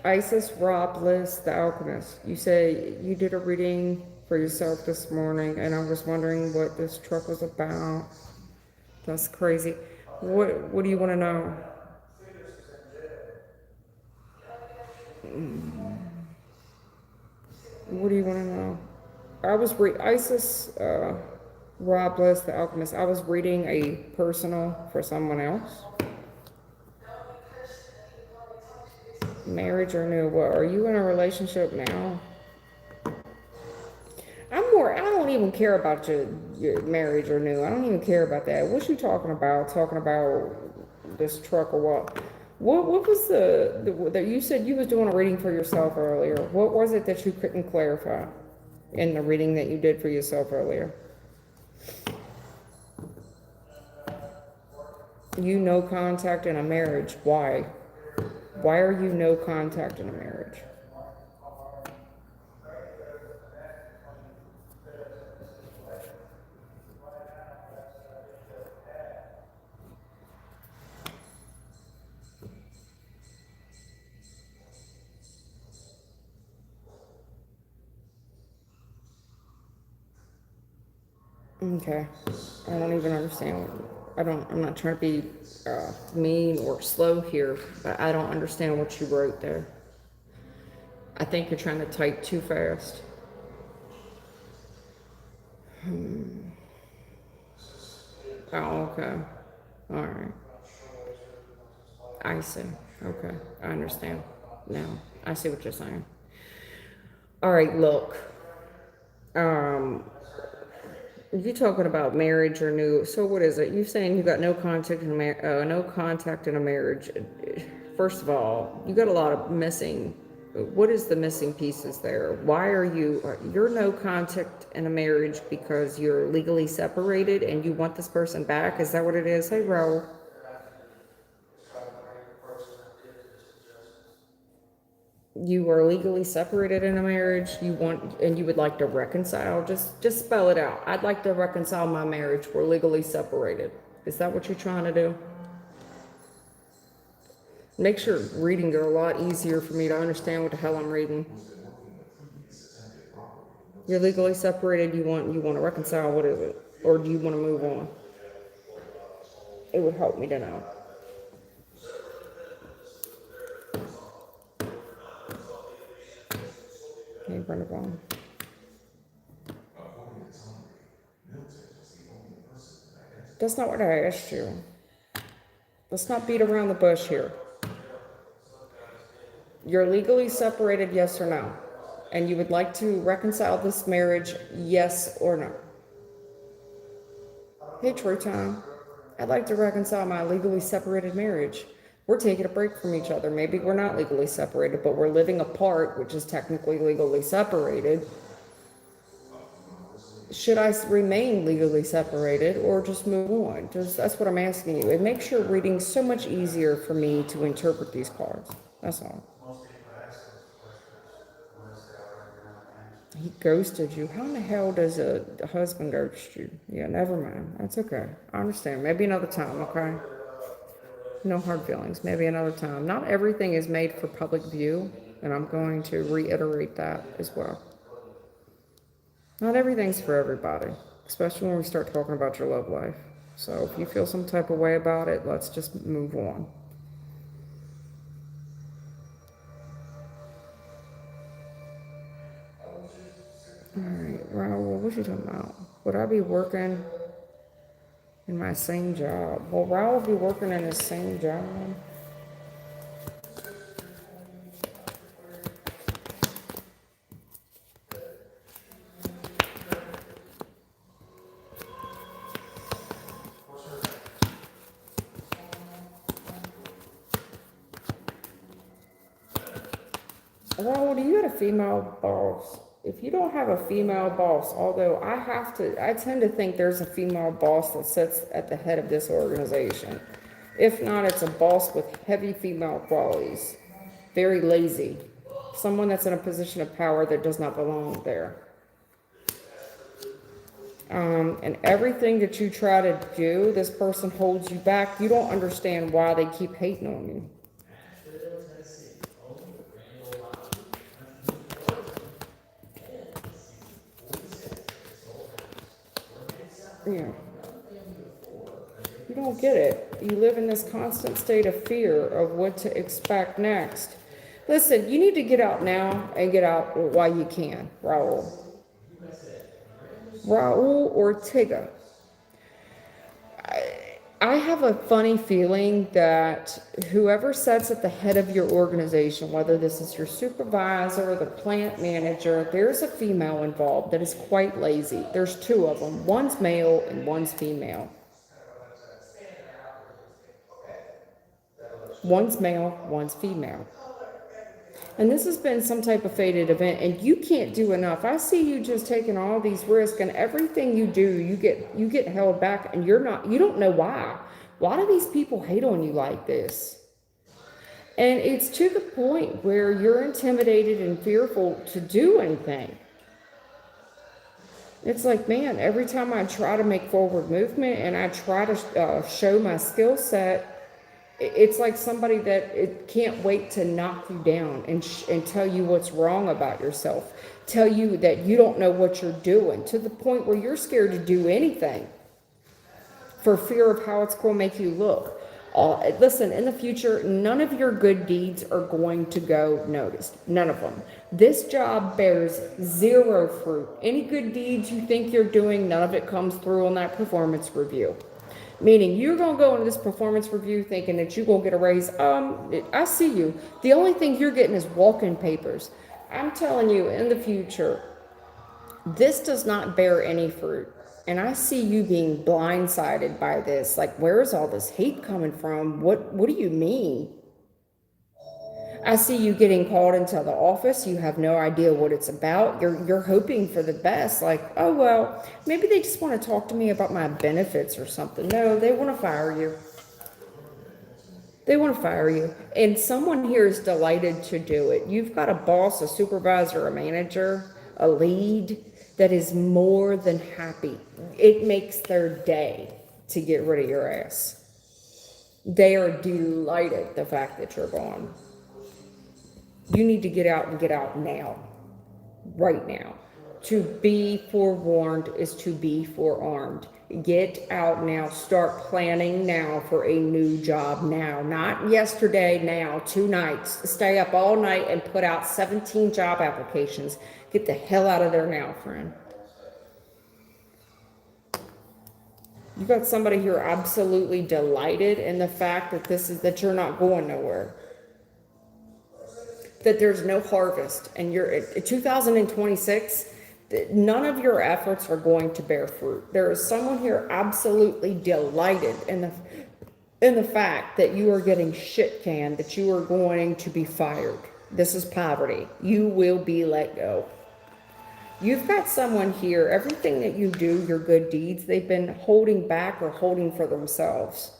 Isis, Ra, Bliss, the Alchemist. You say you did a reading for yourself this morning, and I was wondering what this truck was about. That's crazy. What do you want to know? What do you want to know? I was Isis, Ra, Bliss, the Alchemist. I was reading a personal for someone else. Marriage or new? What? Are you in a relationship now? I don't even care about your marriage or new. I don't even care about that. What you talking about? Talking about this truck or what? What was that you said you was doing a reading for yourself earlier? What was it that you couldn't clarify in the reading that you did for yourself earlier? You no contact in a marriage. Why? Why are you no contact in a marriage? Okay. I don't even understand. I'm not trying to be mean or slow here, but I don't understand what you wrote there. I think you're trying to type too fast. Oh, okay. All right. I see. Okay. I understand now. I see what you're saying. All right, look. Um, you talking about marriage or new? So what is it? You saying you got no contact in no contact in a marriage? First of all, you got a lot of missing. What is the missing pieces there? Why are you're no contact in a marriage because you're legally separated and you want this person back? Is that what it is? Hey, Ro. You are legally separated in a marriage. You want and you would like to reconcile. Just spell it out. I'd like to reconcile my marriage. We're legally separated. Is that what you're trying to do? Makes your reading go a lot easier for me to understand what the hell I'm reading. You're legally separated. You want to reconcile. What is it? Or do you want to move on? It would help me to know. Okay, Brenda Bond. That's not what I asked you. Let's not beat around the bush here. You're legally separated, yes or no? And you would like to reconcile this marriage, yes or no? Hey, True Time. I'd like to reconcile my legally separated marriage. We're taking a break from each other. Maybe we're not legally separated, but we're living apart, which is technically legally separated. Should I remain legally separated or just move on? That's what I'm asking you. It makes your reading so much easier for me to interpret these cards. That's all. He ghosted you. How in the hell does a husband ghost you? Yeah, never mind. That's okay. I understand. Maybe another time, okay? No hard feelings. Maybe another time. Not everything is made for public view, and I'm going to reiterate that as well. Not everything's for everybody, especially when we start talking about your love life. So if you feel some type of way about it, let's just move on. All right, Raul, what you talking about? Would I be working in my same job? Will Raul be working in his same job? Raul, do you got a female boss? If you don't have a female boss, although I tend to think there's a female boss that sits at the head of this organization. If not, it's a boss with heavy female qualities, very lazy, someone that's in a position of power that does not belong there. And everything that you try to do, this person holds you back. You don't understand why they keep hating on you. Yeah. You don't get it. You live in this constant state of fear of what to expect next. Listen, you need to get out now and get out while you can, Raul. Raul Ortega. I have a funny feeling that whoever sits at the head of your organization, whether this is your supervisor or the plant manager, there's a female involved that is quite lazy. There's two of them. One's male and one's female. One's male, one's female. And this has been some type of fated event, and you can't do enough. I see you just taking all these risks, and everything you do, you get held back, and you don't know why. Why do these people hate on you like this? And it's to the point where you're intimidated and fearful to do anything. It's like, man, every time I try to make forward movement and I try to show my skill set, it's like somebody that it can't wait to knock you down and tell you what's wrong about yourself, tell you that you don't know what you're doing, to the point where you're scared to do anything for fear of how it's going to make you look. Listen, in the future, none of your good deeds are going to go noticed. None of them. This job bears zero fruit. Any good deeds you think you're doing, none of it comes through on that performance review. Meaning you're going to go into this performance review thinking that you're going to get a raise. I see you. The only thing you're getting is walk-in papers. I'm telling you, in the future, this does not bear any fruit. And I see you being blindsided by this. Like, where is all this hate coming from? What do you mean? I see you getting called into the office. You have no idea what it's about. You're hoping for the best. Like, oh, well, maybe they just want to talk to me about my benefits or something. No, they want to fire you. They want to fire you. And someone here is delighted to do it. You've got a boss, a supervisor, a manager, a lead that is more than happy. It makes their day to get rid of your ass. They are delighted the fact that you're gone. You need to get out and get out now, right now. To be forewarned is to be forearmed. Get out now. Start planning now for a new job now. Not yesterday, now, 2 nights. Stay up all night and put out 17 job applications. Get the hell out of there now, friend. You got somebody here absolutely delighted in the fact that that you're not going nowhere, that there's no harvest, and you're at 2026. None of your efforts are going to bear fruit. There is someone here absolutely delighted in the fact that you are getting shit canned, that you are going to be fired. This is poverty. You will be let go. You've got someone here, everything that you do, your good deeds, they've been holding back or holding for themselves.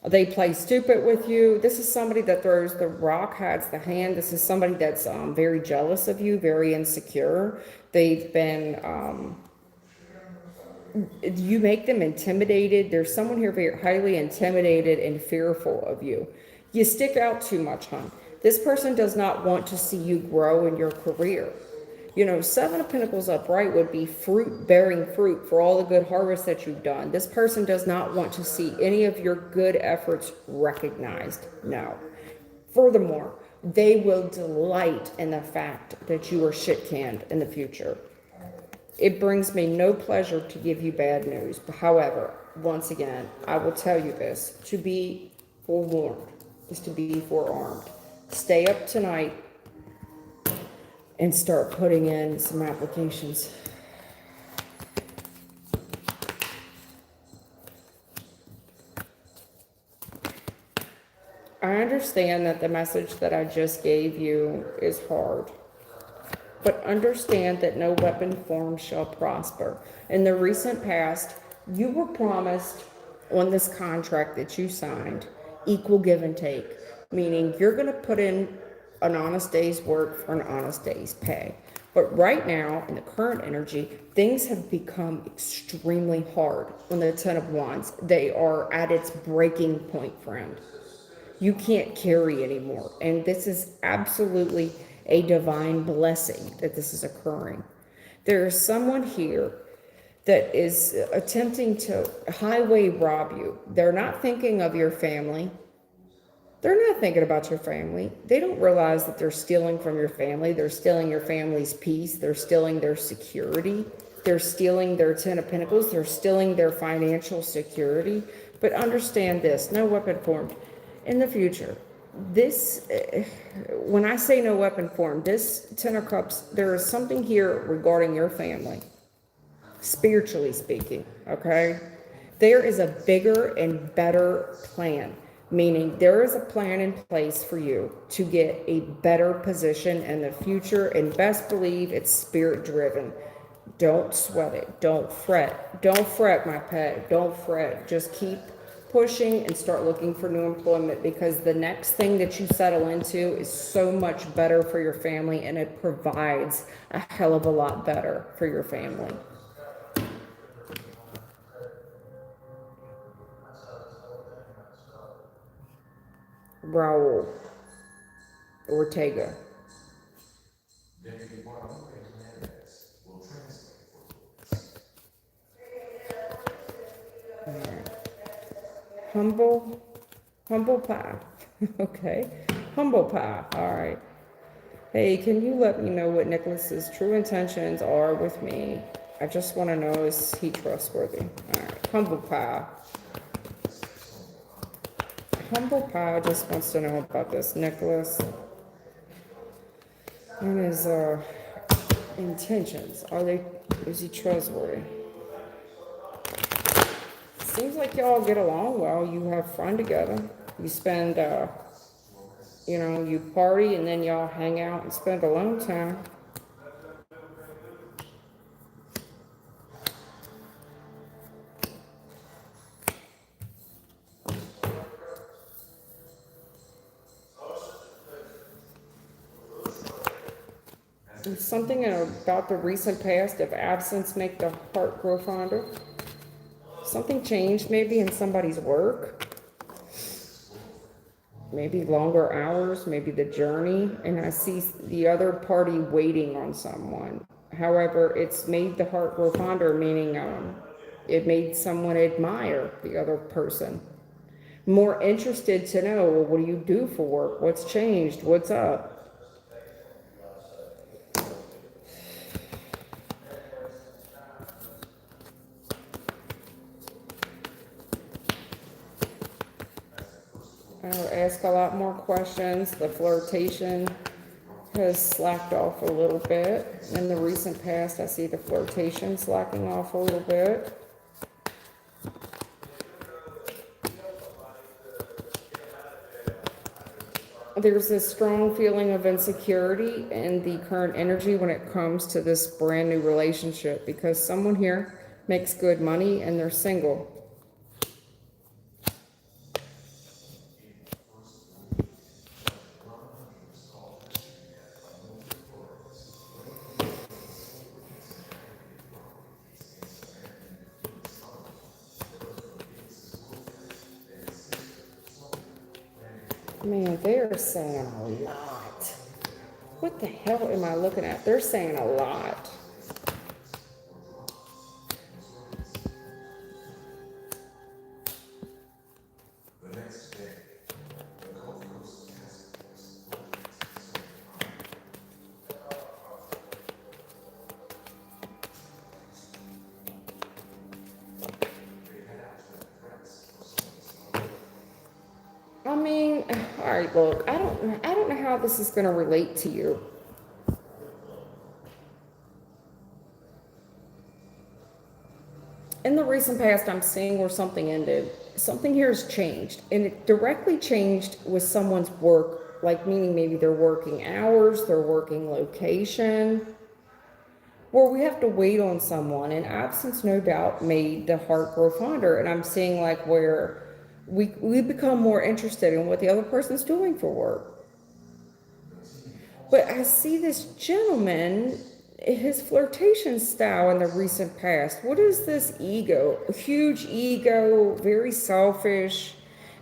They play stupid with you. This is somebody that throws the rock, hides the hand. This is somebody that's very jealous of you, very insecure. They've been, you make them intimidated. There's someone here very highly intimidated and fearful of you. You stick out too much, hon. This person does not want to see you grow in your career. You know, Seven of Pentacles upright would be fruit, bearing fruit for all the good harvest that you've done. This person does not want to see any of your good efforts recognized. No. Furthermore, they will delight in the fact that you are shit canned in the future. It brings me no pleasure to give you bad news. But however, once again, I will tell you this. To be forewarned is to be forearmed. Stay up tonight and start putting in some applications. I understand that the message that I just gave you is hard, but understand that no weapon formed shall prosper. In the recent past, you were promised on this contract that you signed equal give and take, meaning you're going to put in an honest day's work for an honest day's pay. But right now, in the current energy, things have become extremely hard on the Ten of Wands. They are at its breaking point, friend. You can't carry anymore. And this is absolutely a divine blessing that this is occurring. There is someone here that is attempting to highway rob you. They're not thinking of your family. They're not thinking about your family. They don't realize that they're stealing from your family. They're stealing your family's peace. They're stealing their security. They're stealing their Ten of Pentacles. They're stealing their financial security. But understand this, no weapon formed in the future. This, when I say no weapon formed, this Ten of Cups, there is something here regarding your family, spiritually speaking, okay? There is a bigger and better plan. Meaning there is a plan in place for you to get a better position in the future, and best believe it's spirit driven. Don't sweat it. Don't fret. Don't fret, my pet. Don't fret. Just keep pushing and start looking for new employment, because the next thing that you settle into is so much better for your family, and it provides a hell of a lot better for your family. Raul Ortega. Humble pie. Okay. Humble pie. All right. Hey, can you let me know what Nicholas's true intentions are with me? I just want to know, is he trustworthy? All right. Humble pie. Humble pie just wants to know about this Nicholas and his intentions. Is he trustworthy? Seems like y'all get along well. You have fun together. You spend, you party and then y'all hang out and spend alone time. There's something about the recent past of absence make the heart grow fonder. Something changed maybe in somebody's work. Maybe longer hours, maybe the journey. And I see the other party waiting on someone. However, it's made the heart grow fonder, meaning it made someone admire the other person. More interested to know, well, what do you do for work? What's changed? What's up? I'll ask a lot more questions. The flirtation has slacked off a little bit. In the recent past, I see the flirtation slacking off a little bit. There's this strong feeling of insecurity in the current energy when it comes to this brand new relationship, because someone here makes good money and they're single. Man, they're saying a lot. What the hell am I looking at? They're saying a lot. I mean, all right, look, I don't know how this is going to relate to you. In the recent past, I'm seeing where something ended. Something here has changed, and it directly changed with someone's work, like meaning maybe their working hours, their working location, where we have to wait on someone, and absence no doubt made the heart grow fonder. And I'm seeing like where we become more interested in what the other person's doing for work. But I see this gentleman, his flirtation style in the recent past. What is this ego? A huge ego, very selfish,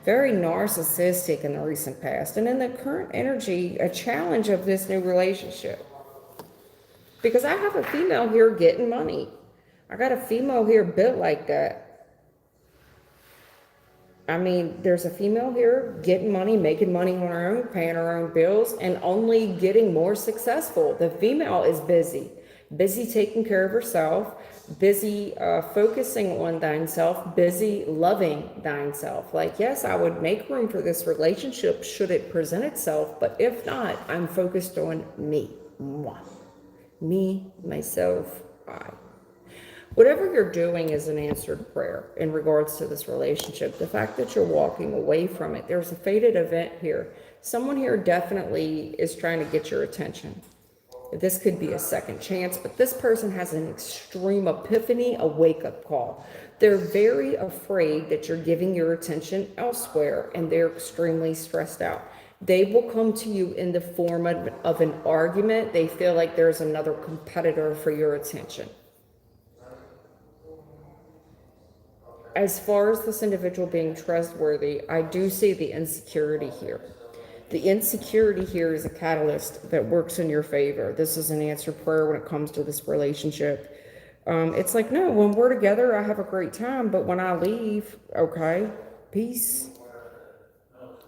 very narcissistic in the recent past. And in the current energy, a challenge of this new relationship. Because I have a female here getting money. I got a female here built like that. I mean, there's a female here getting money, making money on her own, paying her own bills, and only getting more successful. The female is busy taking care of herself, busy focusing on thine self, busy loving thine self. Like, yes, I would make room for this relationship should it present itself, but if not, I'm focused on me. Moi. Me, myself, I. Whatever you're doing is an answered prayer in regards to this relationship. The fact that you're walking away from it, there's a fated event here. Someone here definitely is trying to get your attention. This could be a second chance, but this person has an extreme epiphany, a wake-up call. They're very afraid that you're giving your attention elsewhere, and they're extremely stressed out. They will come to you in the form of an argument. They feel like there's another competitor for your attention. As far as this individual being trustworthy, I do see the insecurity here. The insecurity here is a catalyst that works in your favor. This is an answered prayer when it comes to this relationship. It's like, no, when we're together, I have a great time, but when I leave, okay, peace.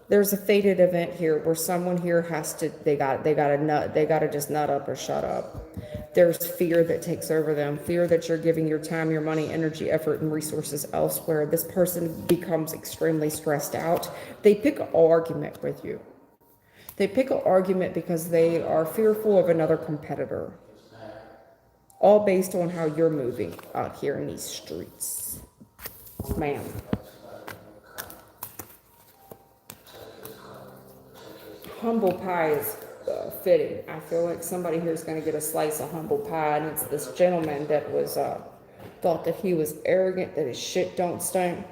There's a fated event here where someone here has to, they gotta just nut up or shut up. There's fear that takes over them, fear that you're giving your time, your money, energy, effort, and resources elsewhere. This person becomes extremely stressed out. They pick an argument with you. They pick an argument because they are fearful of another competitor. All based on how you're moving out here in these streets. Ma'am. Humble pie is fitting. I feel like somebody here is going to get a slice of humble pie, and it's this gentleman that was thought that he was arrogant, that his shit don't stink.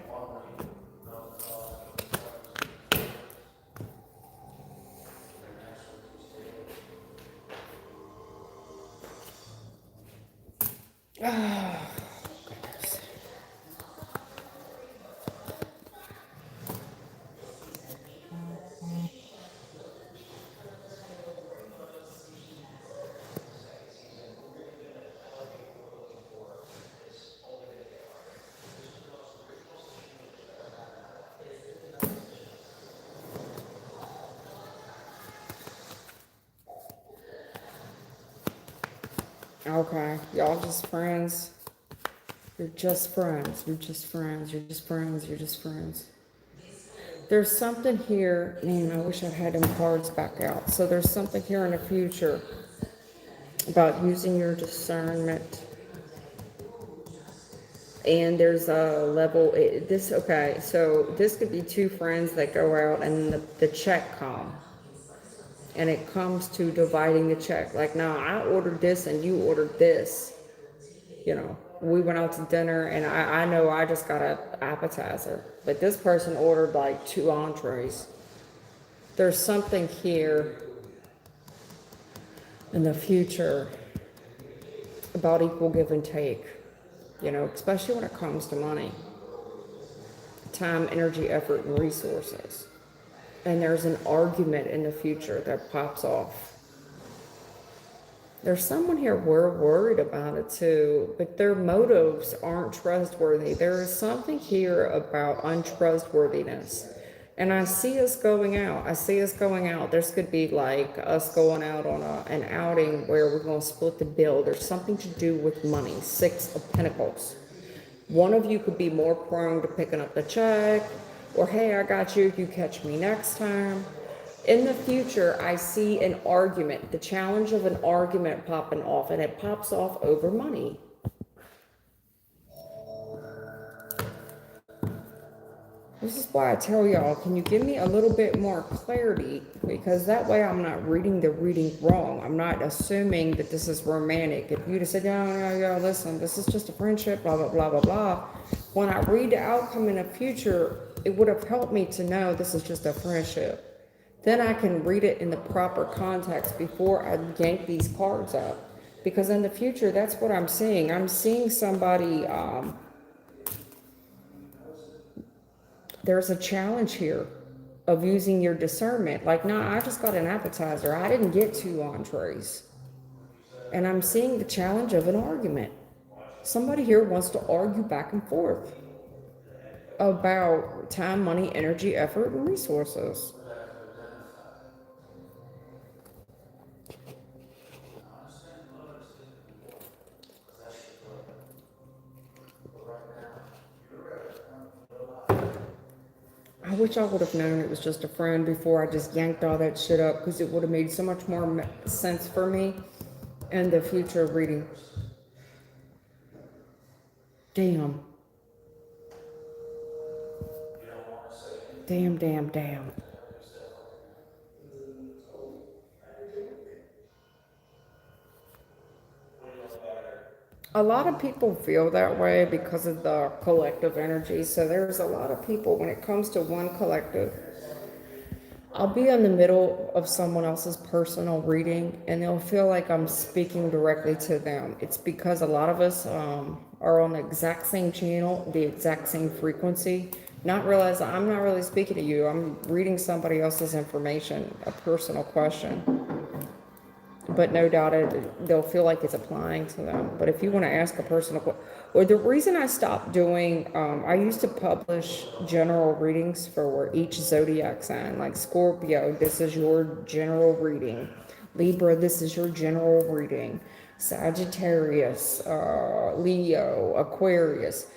Okay, y'all just friends. You're just friends. You're just friends. You're just friends. You're just friends. There's something here, man, I wish I had them cards back out. So there's something here in the future about using your discernment. And there's a level, okay, so this could be two friends that go out and the check come. And it comes to dividing the check. Like, now I ordered this and you ordered this. You know, we went out to dinner and I know I just got an appetizer. But this person ordered like 2 entrees. There's something here in the future about equal give and take, you know, especially when it comes to money, time, energy, effort, and resources. And there's an argument in the future that pops off. There's someone here we're worried about it too, but their motives aren't trustworthy. There is something here about untrustworthiness. And I see us going out. I see us going out. This could be like us going out on an outing where we're going to split the bill. There's something to do with money. 6 of Pentacles. One of you could be more prone to picking up the check, or hey, I got you, you catch me next time. In the future, I see an argument, the challenge of an argument popping off, and it pops off over money. This is why I tell y'all, can you give me a little bit more clarity? Because that way I'm not reading the reading wrong. I'm not assuming that this is romantic. If you'd have said, no, listen, this is just a friendship, blah, blah, blah, blah, blah. When I read the outcome in the future, it would have helped me to know this is just a friendship. Then I can read it in the proper context before I yank these cards up. Because in the future, that's what I'm seeing. I'm seeing somebody... there's a challenge here of using your discernment. Like, nah, I just got an appetizer. I didn't get 2 entrees. And I'm seeing the challenge of an argument. Somebody here wants to argue back and forth about time, money, energy, effort, and resources. I wish I would have known it was just a friend before I just yanked all that shit up, because it would have made so much more sense for me in the future reading. Damn. Damn. A lot of people feel that way because of the collective energy. So there's a lot of people, when it comes to one collective, I'll be in the middle of someone else's personal reading and they'll feel like I'm speaking directly to them. It's because a lot of us are on the exact same channel, the exact same frequency, not realize I'm not really speaking to you. I'm reading somebody else's information, a personal question. But no doubt they'll feel like it's applying to them. But if you want to ask a personal question, or the reason I stopped doing, I used to publish general readings for each zodiac sign, like Scorpio, this is your general reading. Libra, this is your general reading. Sagittarius, Leo, Aquarius.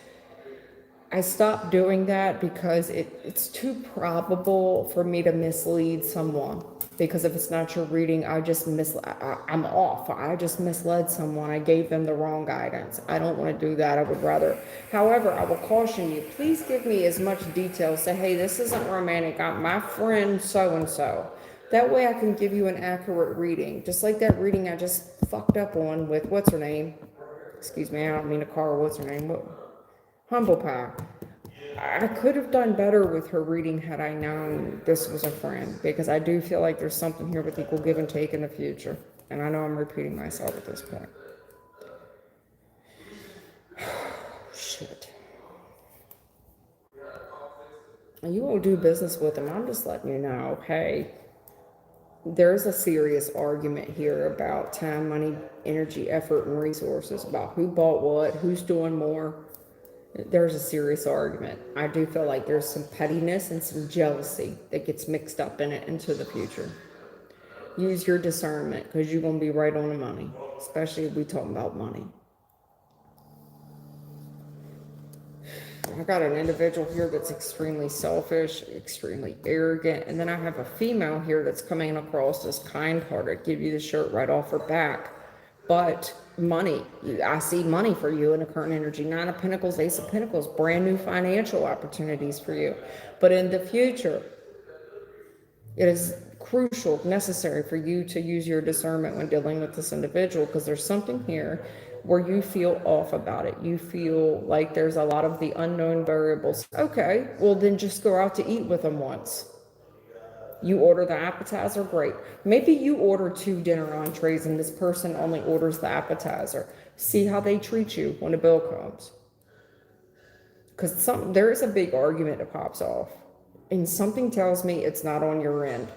I stopped doing that because it's too probable for me to mislead someone. Because if it's not your reading, I'm off. I just misled someone. I gave them the wrong guidance. I don't want to do that. I would rather. However, I will caution you, please give me as much detail. Say, hey, this isn't romantic. I'm my friend so-and-so. That way I can give you an accurate reading. Just like that reading I just fucked up on with, what's her name? Excuse me, I don't mean to call her, what's her name? Humble Pie. I could have done better with her reading had I known this was a friend, because I do feel like there's something here with equal give and take in the future. And I know I'm repeating myself at this point. Shit. And you won't do business with them. I'm just letting you know, hey, there's a serious argument here about time, money, energy, effort, and resources, about who bought what, who's doing more. There's a serious argument. I do feel like there's some pettiness and some jealousy that gets mixed up in it into the future. Use your discernment, because you're going to be right on the money, especially if we talk about money. I got an individual here that's extremely selfish, extremely arrogant, and then I have a female here that's coming across as kind-hearted, give you the shirt right off her back. But money, I see money for you in the current energy. Nine of Pentacles, Ace of Pentacles, brand new financial opportunities for you. But in the future, it is crucial, necessary for you to use your discernment when dealing with this individual, because there's something here where you feel off about it. You feel like there's a lot of the unknown variables. Okay, well then just go out to eat with them once. You order the appetizer, great. Maybe you order 2 dinner entrees and this person only orders the appetizer. See how they treat you when the bill comes. Because there is a big argument that pops off. And something tells me it's not on your end.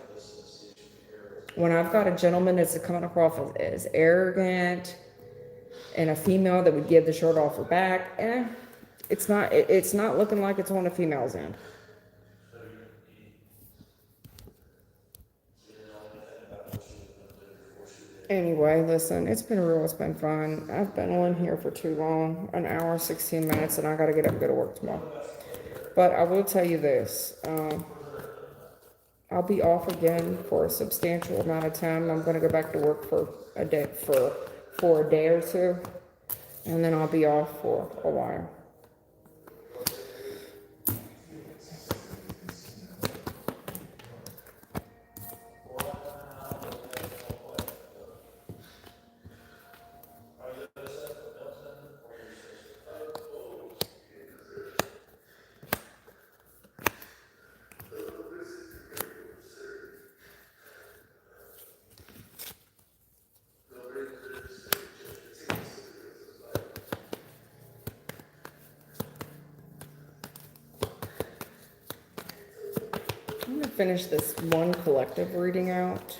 When I've got a gentleman that's coming across as arrogant and a female that would give the shirt off her back, it's not looking like it's on the female's end. Anyway, listen, it's been real, it's been fun. I've been on here for too long, an hour, 16 minutes, and I got to get up and go to work tomorrow. But I will tell you this, I'll be off again for a substantial amount of time. I'm going to go back to work for a day, for a day or two, and then I'll be off for a while. I'm going to finish this one collective reading out.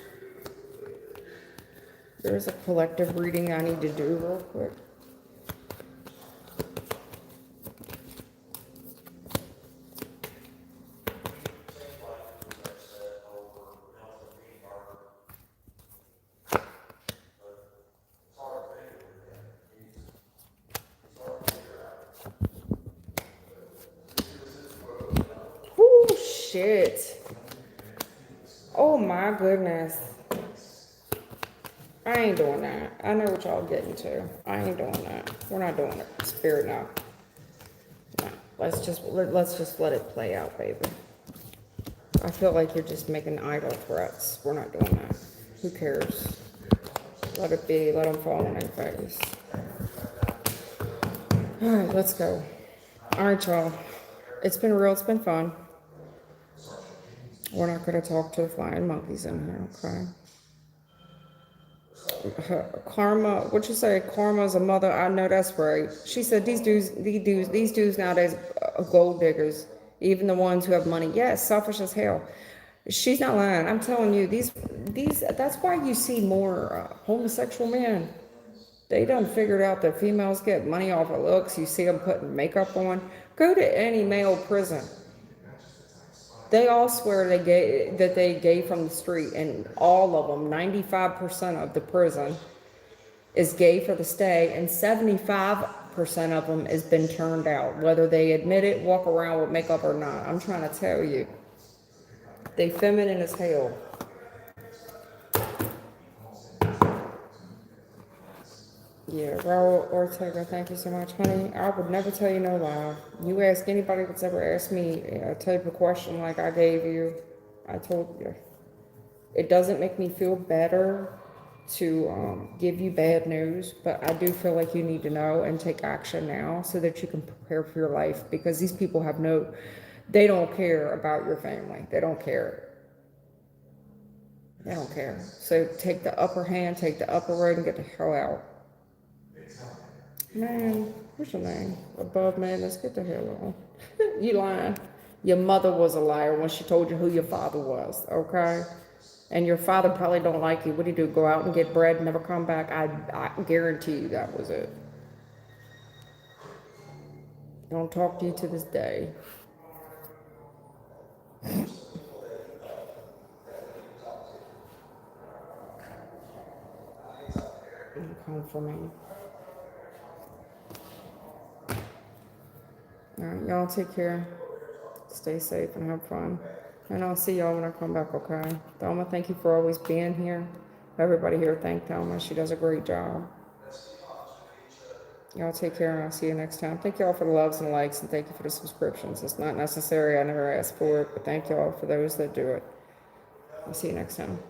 There's a collective reading I need to do real quick. Oh shit. Oh my goodness. I ain't doing that. I know what y'all getting to. I ain't doing that. We're not doing it. Spirit, no. No. Let's just let it play out, baby. I feel like you're just making idle threats. We're not doing that. Who cares? Let it be. Let them fall on their face. All right, let's go. All right, y'all. It's been real. It's been fun. We're not going to talk to the flying monkeys in here, okay? Karma, what you say? Karma's a mother. I know that's right. She said these dudes nowadays are gold diggers. Even the ones who have money, yes, selfish as hell. She's not lying. I'm telling you, these. That's why you see more homosexual men. They done figured out that females get money off of looks. You see them putting makeup on. Go to any male prison. They all swear that they gay from the street, and all of them, 95% of the prison is gay for the stay, and 75% of them has been turned out, whether they admit it, walk around with makeup or not. I'm trying to tell you, they feminine as hell. Yeah, Raul Ortega, thank you so much, honey. I would never tell you no lie. You ask anybody that's ever asked me a type of question like I gave you, I told you. It doesn't make me feel better to give you bad news, but I do feel like you need to know and take action now so that you can prepare for your life, because these people have they don't care about your family. They don't care. They don't care. So take the upper hand, take the upper road, and get the hell out. Man, what's your name? Above man, let's get the hell on. You lying. Your mother was a liar when she told you who your father was, okay? And your father probably don't like you. What do? Go out and get bread and never come back? I guarantee you that was it. I don't talk to you to this day. Come for me. All right, y'all take care. Stay safe and have fun. And I'll see y'all when I come back, okay? Thelma, thank you for always being here. Everybody here, thank Thelma. She does a great job. Y'all take care, and I'll see you next time. Thank y'all for the loves and likes, and thank you for the subscriptions. It's not necessary. I never asked for it, but thank y'all for those that do it. I'll see you next time.